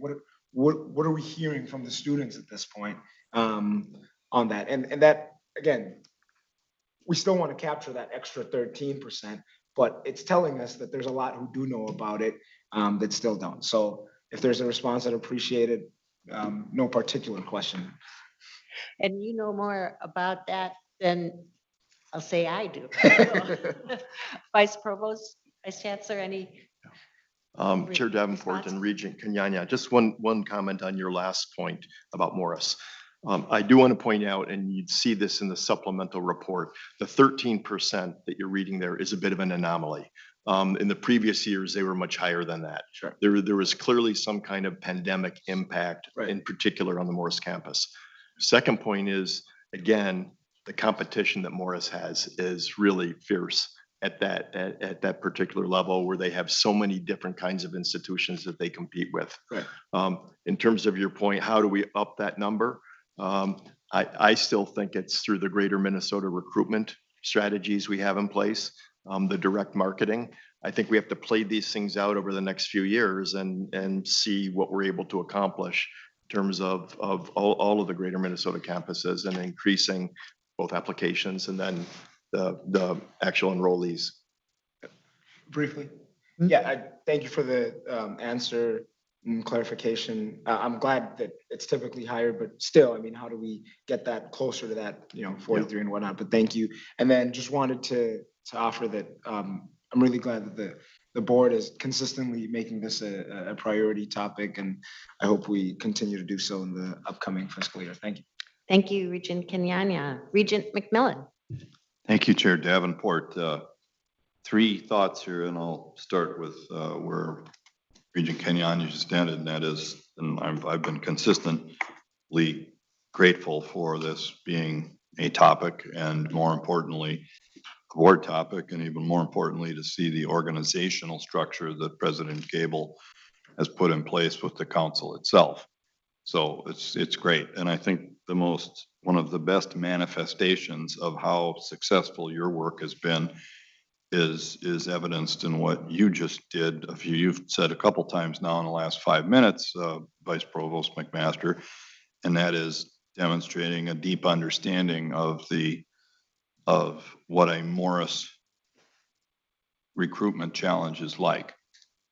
what are we hearing from the students at this point on that? And that, again, we still want to capture that extra 13%, but it's telling us that there's a lot who do know about it that still don't. So if there's a response, I'd appreciate it. No particular question. And you know more about that than I'll say I do. Vice Provost, Vice Chancellor, any? Chair Davenport and Regent Kenyanya, just one comment on your last point about Morris. I do want to point out, and you'd see this in the supplemental report, the 13% that you're reading there is a bit of an anomaly. In the previous years, they were much higher than that. Sure. There was clearly some kind of pandemic impact, in particular on the Morris campus. Second point is, again, the competition that Morris has is really fierce at that particular level, where they have so many different kinds of institutions that they compete with. Right. In terms of your point, how do we up that number? I still think it's through the Greater Minnesota recruitment strategies we have in place, the direct marketing. I think we have to play these things out over the next few years and see what we're able to accomplish in terms of all of the Greater Minnesota campuses and increasing both applications and then the actual enrollees. Briefly. Yeah, I thank you for the answer and clarification. I'm glad that it's typically higher, but still, I mean, how do we get that closer to that, 43 and whatnot? But thank you. And then just wanted to offer that I'm really glad that the board is consistently making this a priority topic, and I hope we continue to do so in the upcoming fiscal year. Thank you. Thank you, Regent Kenyanya. Regent McMillan. Thank you, Chair Davenport. Three thoughts here, and I'll start with where Regent Kenyanya just ended, and that is, and I've been consistently grateful for this being a topic, and more importantly, a board topic, and even more importantly, to see the organizational structure that President Gable has put in place with the council itself. So it's great, and I think one of the best manifestations of how successful your work has been is evidenced in what you just did. You've said a couple times now in the last 5 minutes, Vice Provost McMaster, and that is demonstrating a deep understanding of what a Morris recruitment challenge is like.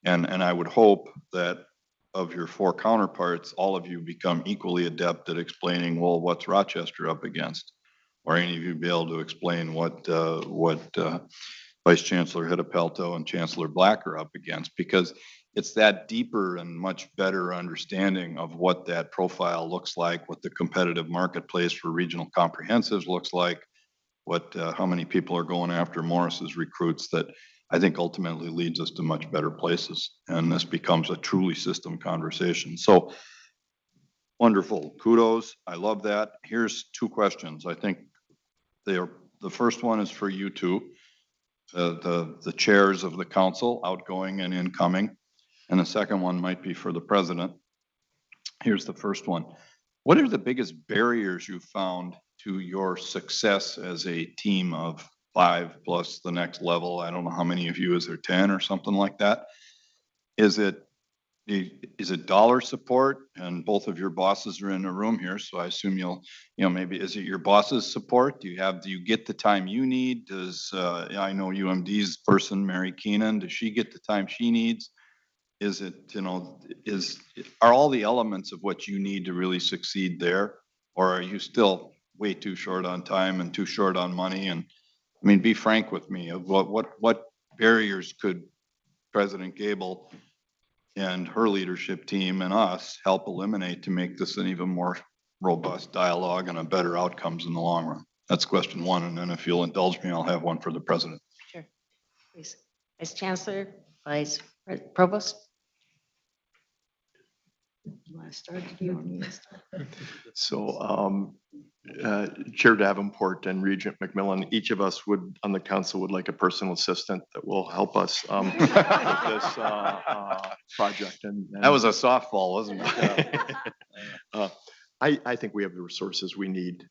And I would hope that of your four counterparts, all of you become equally adept at explaining, well, what's Rochester up against? Or any of you be able to explain what Vice Chancellor Hittepelto and Chancellor Black are up against, because it's that deeper and much better understanding of what that profile looks like, what the competitive marketplace for regional comprehensives looks like, how many people are going after Morris's recruits, that I think ultimately leads us to much better places. And this becomes a truly system conversation. So wonderful, kudos. I love that. Here's two questions. I think the first one is for you two, the chairs of the council, outgoing and incoming. And the second one might be for the president. Here's the first one. What are the biggest barriers you found to your success as a team of 5 plus the next level? I don't know how many of you, is there 10 or something like that? Is it dollar support? And both of your bosses are in the room here, so I assume maybe, is it your boss's support? Do you get the time you need? I know UMD's person, Mary Keenan, does she get the time she needs? Is it, are all the elements of what you need to really succeed there? Or are you still way too short on time and too short on money? And I mean, be frank with me. What barriers could President Gable and her leadership team and us help eliminate to make this an even more robust dialogue and a better outcomes in the long run? That's question one. And then if you'll indulge me, I'll have one for the president. Sure, please. Vice Chancellor, Vice Provost. You want to start? Do you want me to start? So, Chair Davenport and Regent McMillan, each of us on the council would like a personal assistant that will help us with this project. And That was a softball, wasn't it? I think we have the resources we need.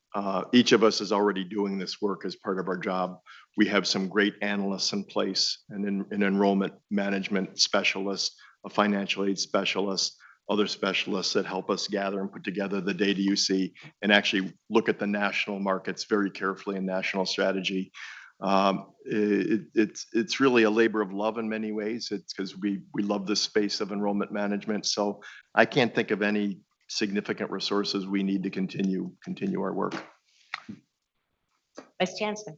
Each of us is already doing this work as part of our job. We have some great analysts in place, and an enrollment management specialist, a financial aid specialist, other specialists that help us gather and put together the data you see and actually look at the national markets very carefully and national strategy. It's really a labor of love in many ways. It's because we love this space of enrollment management. So I can't think of any significant resources we need to continue our work. Vice Chancellor.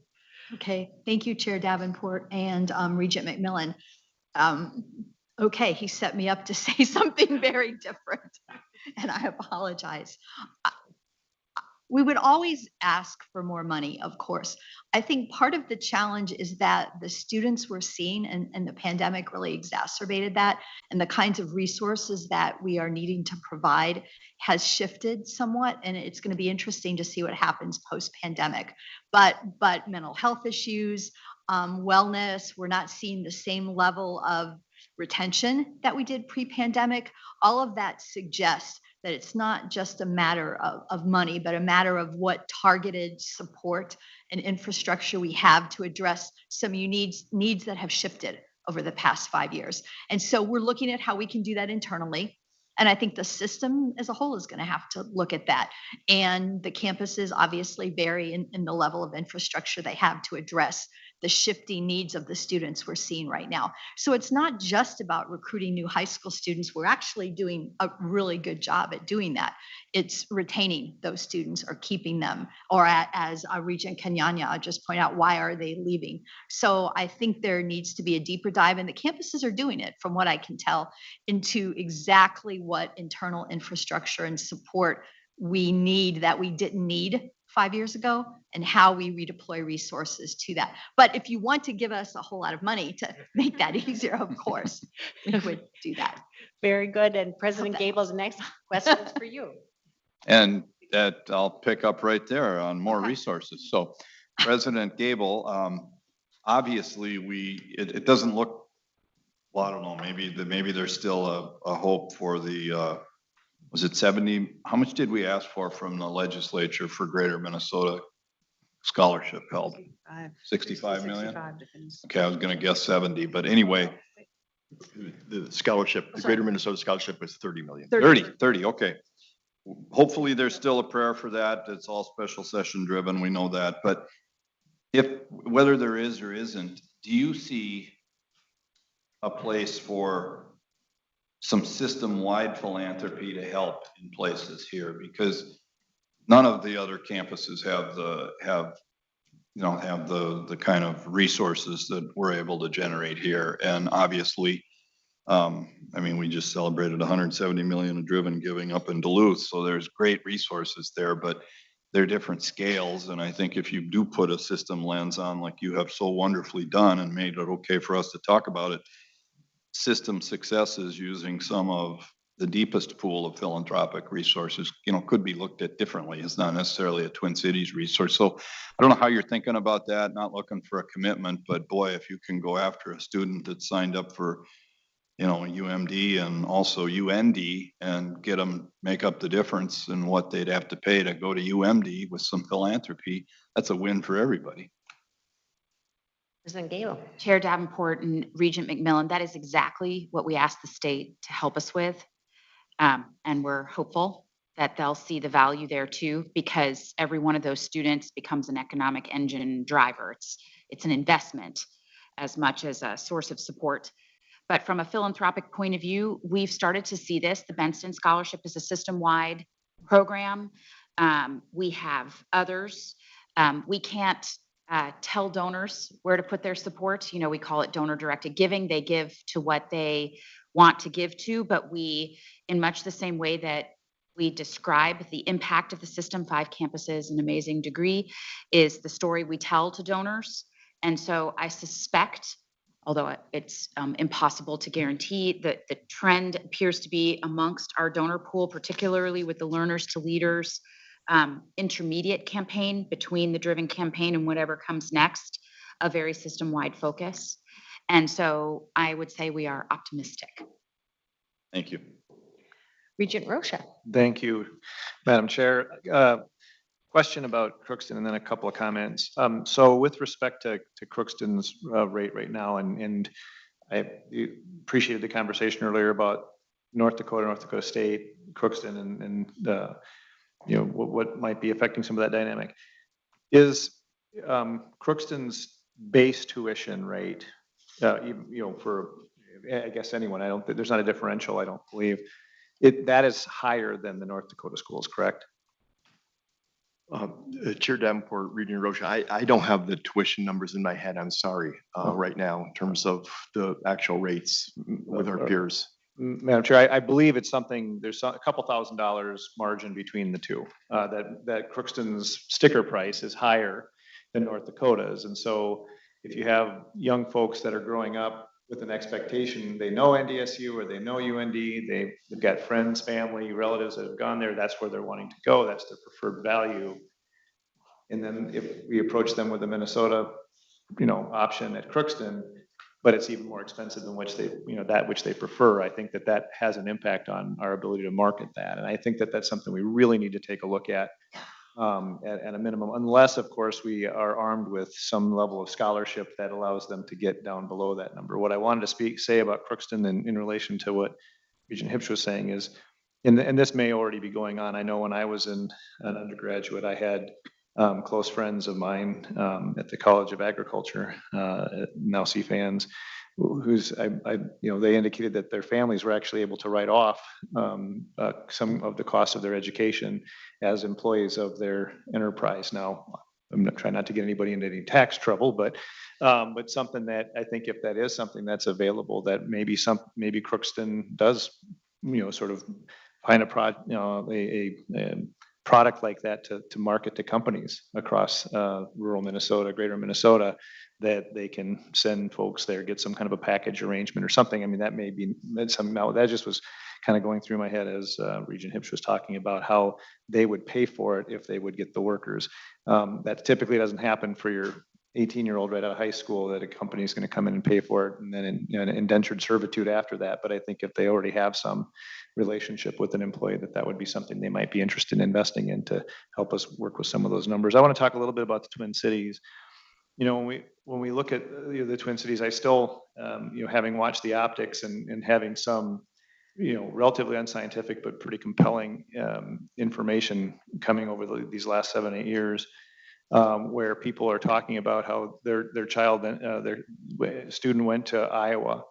Okay, thank you, Chair Davenport and Regent McMillan. Okay, he set me up to say something very different, and I apologize. We would always ask for more money, of course. I think part of the challenge is that the students we're seeing, and the pandemic really exacerbated that, and the kinds of resources that we are needing to provide has shifted somewhat, and it's going to be interesting to see what happens post-pandemic. But mental health issues, wellness, we're not seeing the same level of retention that we did pre-pandemic. All of that suggests that it's not just a matter of money, but a matter of what targeted support and infrastructure we have to address some needs that have shifted over the past 5 years. And so we're looking at how we can do that internally. And I think the system as a whole is going to have to look at that. And the campuses obviously vary in the level of infrastructure they have to address the shifting needs of the students we're seeing right now. So it's not just about recruiting new high school students. We're actually doing a really good job at doing that. It's retaining those students or keeping them, or as Regent Kenyanya, I'll just point out, why are they leaving? So I think there needs to be a deeper dive, and the campuses are doing it, from what I can tell, into exactly what internal infrastructure and support we need that we didn't need 5 years ago, and how we redeploy resources to that. But if you want to give us a whole lot of money to make that easier, of course, we would do that. Very good. And President Gable's next question is for you. And that I'll pick up right there on more resources. So President Gable, obviously it doesn't look, well, I don't know, maybe there's still a hope for the, was it 70? How much did we ask for from the legislature for Greater Minnesota scholarship help? 65 million? Okay, I was gonna guess 70, but anyway. The scholarship, the Greater Minnesota Scholarship was 30 million. 30, okay. Hopefully there's still a prayer for that. It's all special session driven, we know that. But whether there is or isn't, do you see a place for some system-wide philanthropy to help in places here? Because none of the other campuses have the kind of resources that we're able to generate here. And obviously, I mean, we just celebrated 170 million of Driven giving up in Duluth, so there's great resources there, but they're different scales. And I think if you do put a system lens on, like you have so wonderfully done and made it okay for us to talk about it, system successes using some of the deepest pool of philanthropic resources, could be looked at differently. It's not necessarily a Twin Cities resource. So I don't know how you're thinking about that, not looking for a commitment, but boy, if you can go after a student that signed up for, UMD and also UND and get them, make up the difference in what they'd have to pay to go to UMD with some philanthropy, that's a win for everybody. President Gale. Chair Davenport and Regent McMillan, that is exactly what we asked the state to help us with. And we're hopeful that they'll see the value there too, because every one of those students becomes an economic engine driver. It's an investment as much as a source of support. But from a philanthropic point of view, we've started to see this. The Benston Scholarship is a system-wide program. We have others. We can't tell donors where to put their support. We call it donor-directed giving. They give to what they want to give to, but we, in much the same way that we describe the impact of the system, 5 campuses, an amazing degree, is the story we tell to donors. And so I suspect, although it's impossible to guarantee, that the trend appears to be amongst our donor pool, particularly with the Learners to Leaders intermediate campaign between the Driven campaign and whatever comes next, a very system-wide focus. And so I would say we are optimistic. Thank you. Regent Rosha. Thank you, Madam Chair. Question about Crookston and then a couple of comments. So with respect to Crookston's rate right now, and I appreciated the conversation earlier about North Dakota State, Crookston, and what might be affecting some of that dynamic. Is Crookston's base tuition rate, for I guess anyone, there's not a differential, I don't believe. That is higher than the North Dakota schools, correct? Chair Davenport, Regent Rocha, I don't have the tuition numbers in my head, I'm sorry, right now, in terms of the actual rates with our peers. Madam Chair, I believe it's something, there's a couple $1,000s margin between the two. That Crookston's sticker price is higher than North Dakota's. And so if you have young folks that are growing up with an expectation, they know NDSU or they know UND, they've got friends, family, relatives that have gone there, that's where they're wanting to go, that's their preferred value. And then if we approach them with a Minnesota, option at Crookston, but it's even more expensive than which they, that which they prefer, I think that has an impact on our ability to market that. And I think that that's something we really need to take a look at a minimum, unless of course we are armed with some level of scholarship that allows them to get down below that number. What I wanted to say about Crookston in relation to what Regent Hipsch was saying is, and this may already be going on. I know when I was an undergraduate, I had close friends of mine at the College of Agriculture, now CFANS, they indicated that their families were actually able to write off some of the cost of their education as employees of their enterprise. Now, I'm not trying not to get anybody into any tax trouble, but something that I think if that is something that's available, that maybe Crookston does, sort of find a product like that to market to companies across rural Minnesota, greater Minnesota, that they can send folks there, get some kind of a package arrangement or something. I mean, that may be something. Now, that just was kind of going through my head as Regent Hipsch was talking about how they would pay for it if they would get the workers. That typically doesn't happen for your 18-year-old right out of high school, that a company is going to come in and pay for it and then indentured servitude after that. But I think if they already have some relationship with an employee, that would be something they might be interested in investing in to help us work with some of those numbers. I want to talk a little bit about the Twin Cities. When we look at the Twin Cities, I still, having watched the optics and having some, relatively unscientific but pretty compelling information coming over these last 7-8 years, where people are talking about how their student went to Iowa,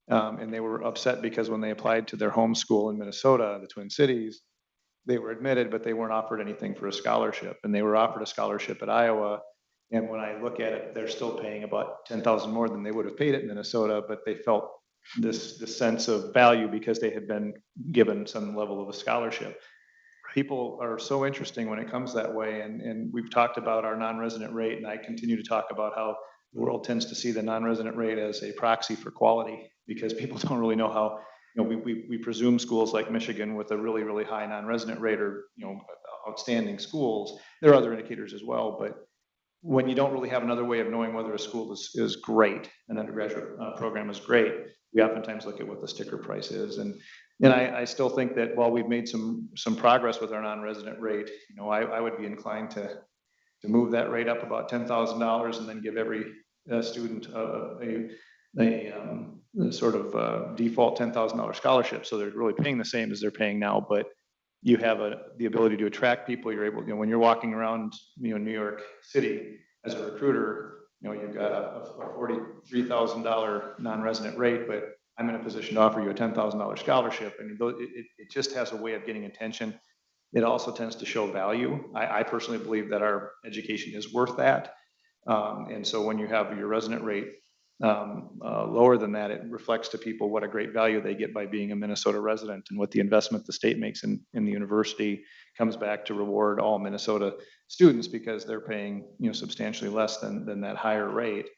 and they were upset because when they applied to their home school in Minnesota, the Twin Cities, they were admitted, but they weren't offered anything for a scholarship, and they were offered a scholarship at Iowa. And when I look at it, they're still paying about $10,000 more than they would have paid at Minnesota, but they felt this sense of value because they had been given some level of a scholarship. People are so interesting when it comes that way, and we've talked about our non-resident rate, and I continue to talk about how the world tends to see the non-resident rate as a proxy for quality, because people don't really know how, we presume schools like Michigan with a really, really high non-resident rate are, outstanding schools. There are other indicators as well, but when you don't really have another way of knowing whether a school is great, an undergraduate program is great, we oftentimes look at what the sticker price is. And I still think that while we've made some progress with our non-resident rate, I would be inclined to move that rate up about $10,000 and then give every student a sort of default $10,000 scholarship. So they're really paying the same as they're paying now, but you have the ability to attract people. You're able, when you're walking around, New York City as a recruiter, you've got a $43,000 non-resident rate, but I'm in a position to offer you a $10,000 scholarship. I mean, it just has a way of getting attention. It also tends to show value. I personally believe that our education is worth that. And so when you have your resident rate lower than that, it reflects to people what a great value they get by being a Minnesota resident, and what the investment the state makes in the university comes back to reward all Minnesota students, because they're paying substantially less than that higher rate.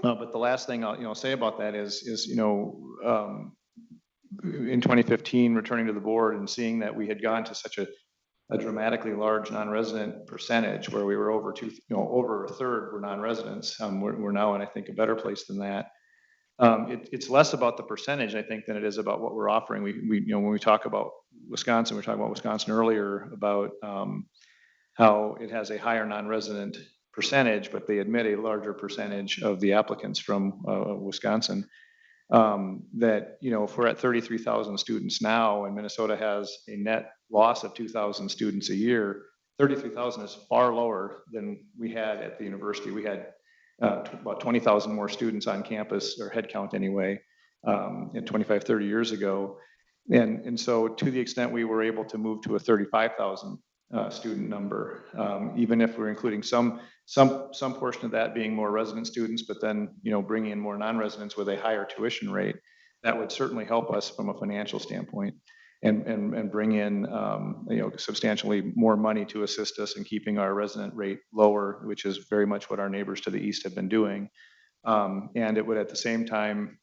But the last thing I'll say about that is in 2015, returning to the board and seeing that we had gone to such a dramatically large non-resident percentage, where we were over a third were non-residents. We're now in, I think, a better place than that. It's less about the percentage, I think, than it is about what we're offering. When we talk about Wisconsin, we were talking about Wisconsin earlier about how it has a higher non-resident percentage, but they admit a larger percentage of the applicants from Wisconsin. That if we're at 33,000 students now, and Minnesota has a net loss of 2,000 students a year, 33,000 is far lower than we had at the university. We had about 20,000 more students on campus, or head count anyway, 25, 30 years ago. And so to the extent we were able to move to a 35,000 student number, even if we're including some portion of that being more resident students, but then, bringing in more non-residents with a higher tuition rate, that would certainly help us from a financial standpoint and bring in, substantially more money to assist us in keeping our resident rate lower, which is very much what our neighbors to the east have been doing. And it would at the same time,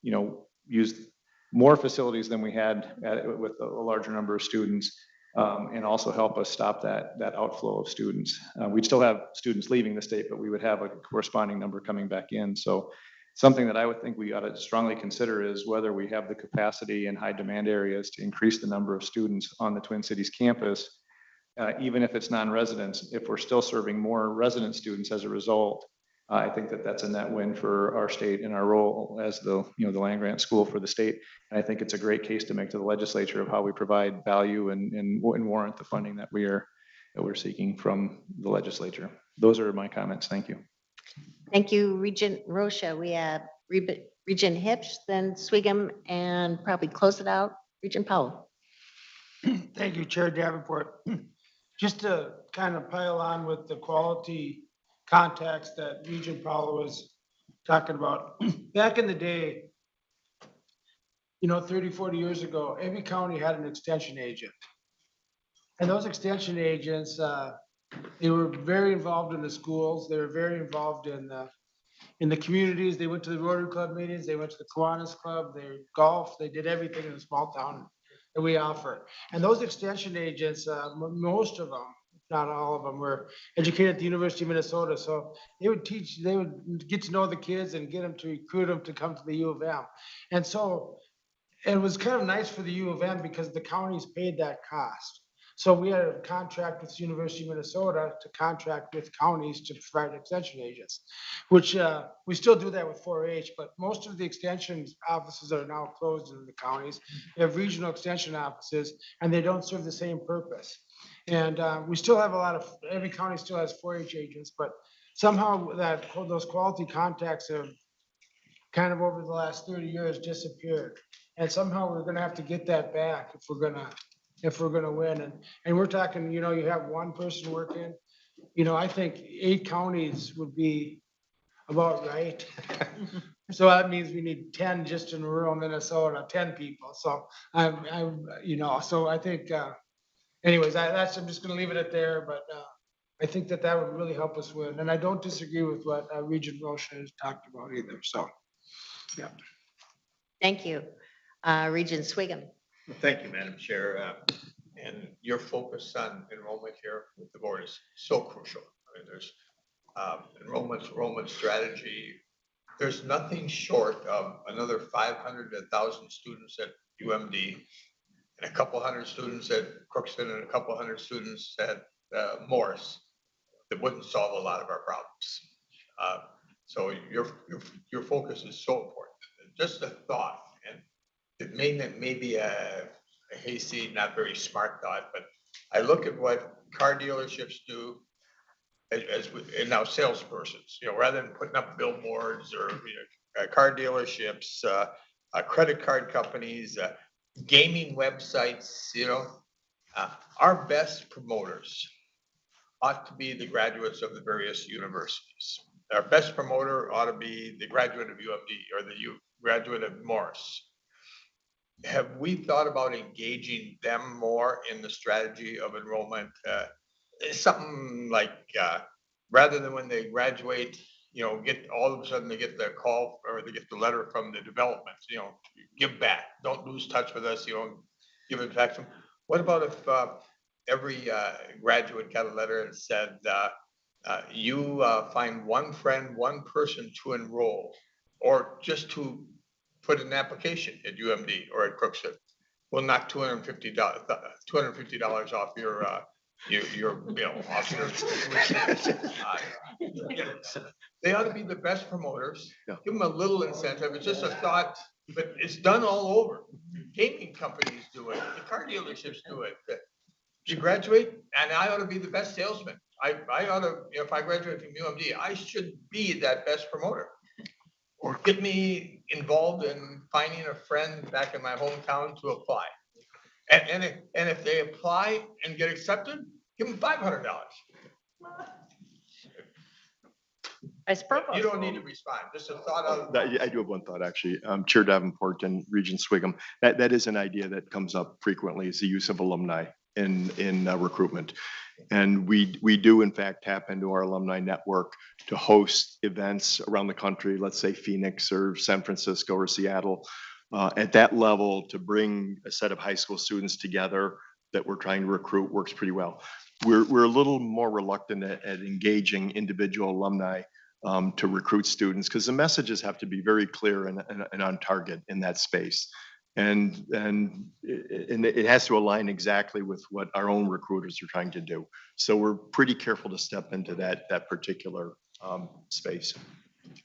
use more facilities than we had with a larger number of students, and also help us stop that outflow of students. We'd still have students leaving the state, but we would have a corresponding number coming back in. So something that I would think we ought to strongly consider is whether we have the capacity in high demand areas to increase the number of students on the Twin Cities campus, even if it's non-residents. If we're still serving more resident students as a result, I think that that's a net win for our state and our role as the land grant school for the state. And I think it's a great case to make to the legislature of how we provide value and warrant the funding that we're seeking from the legislature. Those are my comments. Thank you. Thank you, Regent Rocha. We have Regent Hipsch, then Swigum, and probably close it out, Regent Powell. Thank you, Chair Davenport. Just to kind of pile on with the quality contacts that Regent Powell was talking about. Back in the day, 30, 40 years ago, every county had an extension agent. And those extension agents, they were very involved in the schools. They were very involved in the communities. They went to the Rotary Club meetings. They went to the Kiwanis Club. They golfed. They did everything in a small town that we offer. And those extension agents, most of them, not all of them, were educated at the University of Minnesota. So they would get to know the kids and get them to recruit them to come to the U of M. And so it was kind of nice for the U of M because the counties paid that cost. So we had a contract with the University of Minnesota to contract with counties to provide extension agents, which we still do that with 4-H, but most of the extension offices are now closed in the counties. We have regional extension offices and they don't serve the same purpose. And we still have every county still has 4-H agents, but somehow those quality contacts have kind of over the last 30 years disappeared. And somehow we're gonna have to get that back if we're gonna win. And we're talking, you have one person working, I think 8 counties would be about right. So that means we need 10 just in rural Minnesota, 10 people. So so I think, anyways, I'm just gonna leave it at there, but I think that would really help us win. And I don't disagree with what Regent Rocha has talked about either, so, yeah. Thank you. Regent Swigum. Thank you, Madam Chair. And your focus on enrollment here with the board is so crucial. I mean, there's enrollment strategy. There's nothing short of another 500 to 1,000 students at UMD and a couple hundred students at Crookston and a couple hundred students at Morris that wouldn't solve a lot of our problems. So your focus is so important. Just a thought, and it may be a hasty, not very smart thought, but I look at what car dealerships do and now salespersons, rather than putting up billboards or car dealerships, credit card companies, gaming websites, our best promoters ought to be the graduates of the various universities. Our best promoter ought to be the graduate of UMD or the graduate of Morris. Have we thought about engaging them more in the strategy of enrollment? Something like, rather than when they graduate, get all of a sudden they get the call or they get the letter from the development, give back, don't lose touch with us, give it back to them. What about if every graduate got a letter and said, you find one friend, one person to enroll, or just to put an application at UMD or at Crookston. We'll knock $250 off your bill. Off they ought to be the best promoters. Give them a little incentive. It's just a thought, but it's done all over. Gaming companies do it. The car dealerships do it. You graduate, and I ought to be the best salesman. I ought to, if I graduate from UMD, I should be that best promoter. Or get me involved in finding a friend back in my hometown to apply. And if they apply and get accepted, give them $500. Vice Provost. You don't need to respond, just a thought out. I do have one thought, actually. Chair Davenport and Regent Swigum, that is an idea that comes up frequently, is the use of alumni in recruitment. And we do in fact tap into our alumni network to host events around the country, let's say Phoenix or San Francisco or Seattle. At that level, to bring a set of high school students together that we're trying to recruit works pretty well. We're a little more reluctant at engaging individual alumni to recruit students, because the messages have to be very clear and on target in that space. And it has to align exactly with what our own recruiters are trying to do. So we're pretty careful to step into that particular space.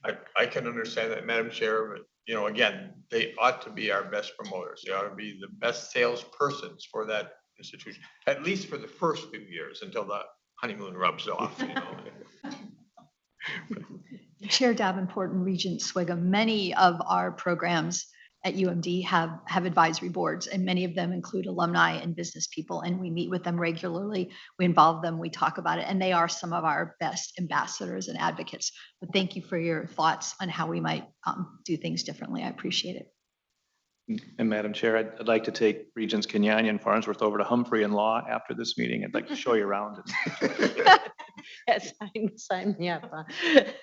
I can understand that, Madam Chair, but again, they ought to be our best promoters. They ought to be the best salespersons for that institution, at least for the first few years until the honeymoon rubs off. Chair Davenport and Regent Swigum, many of our programs at UMD have advisory boards, and many of them include alumni and business people, and we meet with them regularly. We involve them, we talk about it, and they are some of our best ambassadors and advocates. But thank you for your thoughts on how we might do things differently. I appreciate it. And Madam Chair, I'd like to take Regents Kenyanya and Farnsworth over to Humphrey and Law after this meeting. I'd like to show you around. Yes, sign me up.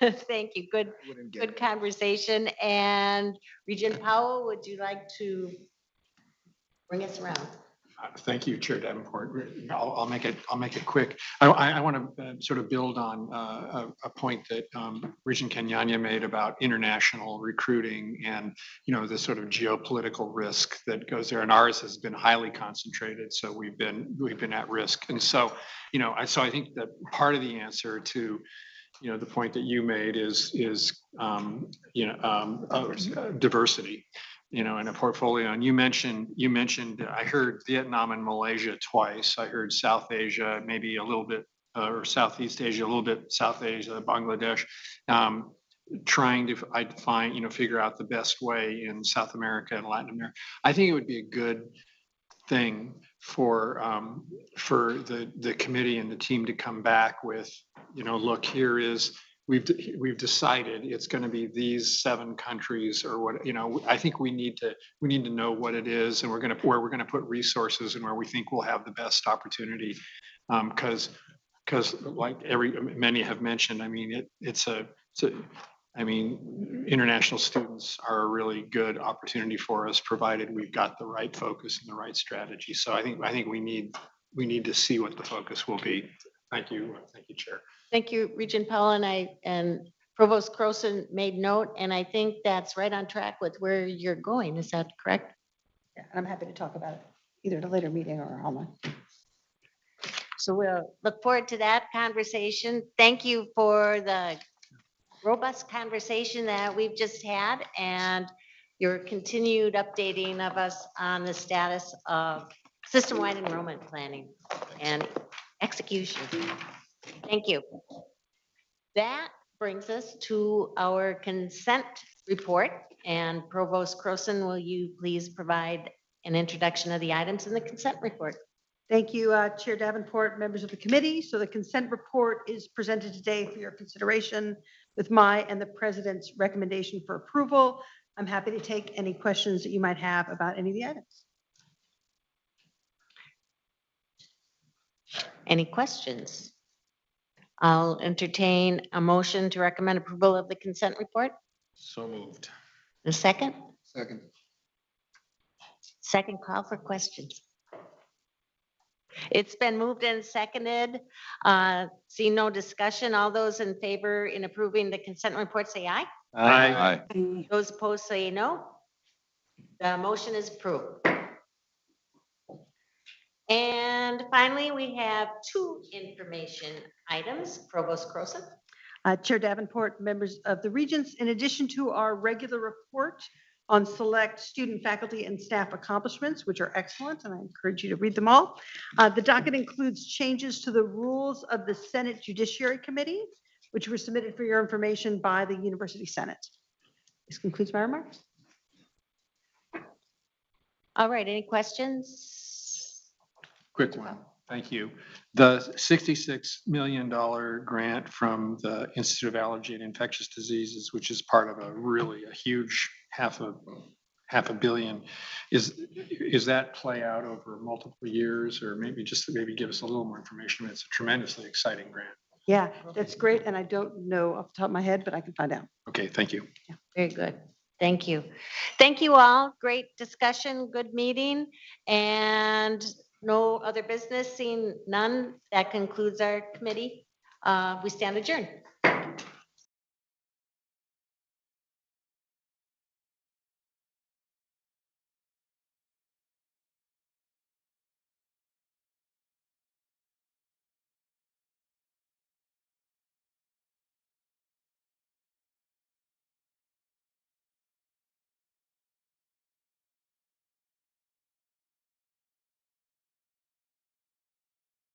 Thank you. Good conversation. And Regent Powell, would you like to bring us around? Thank you, Chair Davenport. I'll make it quick. I want to sort of build on a point that Regent Kenyanya made about international recruiting and the sort of geopolitical risk that goes there. And ours has been highly concentrated, so we've been at risk. And so I think that part of the answer to the point that you made is diversity. In a portfolio. And you mentioned, I heard Vietnam and Malaysia twice. I heard South Asia, maybe a little bit, or Southeast Asia, a little bit, South Asia, Bangladesh, trying to figure out the best way in South America and Latin America. I think it would be a good thing for the committee and the team to come back with, look, here is, we've decided it's going to be these 7 countries or what, I think we need to know what it is, and where we're going to put resources and where we think we'll have the best opportunity. Because like many have mentioned, international students are a really good opportunity for us, provided we've got the right focus and the right strategy. So I think we need to see what the focus will be. Thank you, Chair. Thank you, Regent Powell, and Provost Croson made note, and I think that's right on track with where you're going. Is that correct? Yeah, I'm happy to talk about it, either at a later meeting or online. So we'll look forward to that conversation. Thank you for the robust conversation that we've just had and your continued updating of us on the status of system-wide enrollment planning and execution. Thank you. That brings us to our consent report. And Provost Croson, will you please provide an introduction of the items in the consent report? Thank you, Chair Davenport, members of the committee. So the consent report is presented today for your consideration with my and the President's recommendation for approval. I'm happy to take any questions that you might have about any of the items. Any questions? I'll entertain a motion to recommend approval of the consent report. So moved. A second? Second. Second call for questions. It's been moved and seconded. See no discussion. All those in favor in approving the consent report say aye. Aye. Those opposed say no. The motion is approved. And finally, we have 2 information items. Provost Croson. Chair Davenport, members of the Regents, in addition to our regular report on select student, faculty, and staff accomplishments, which are excellent, and I encourage you to read them all, the docket includes changes to the rules of the Senate Judiciary Committee, which were submitted for your information by the University Senate. This concludes my remarks. All right, any questions? Quick one. Thank you. The $66 million grant from the Institute of Allergy and Infectious Diseases, which is part of a really a huge half a billion, is that play out over multiple years, or maybe give us a little more information? It's a tremendously exciting grant. Yeah, that's great. And I don't know off the top of my head, but I can find out. Okay, thank you. Very good. Thank you. Thank you all. Great discussion, good meeting, and no other business, seeing none. That concludes our committee. We stand adjourned.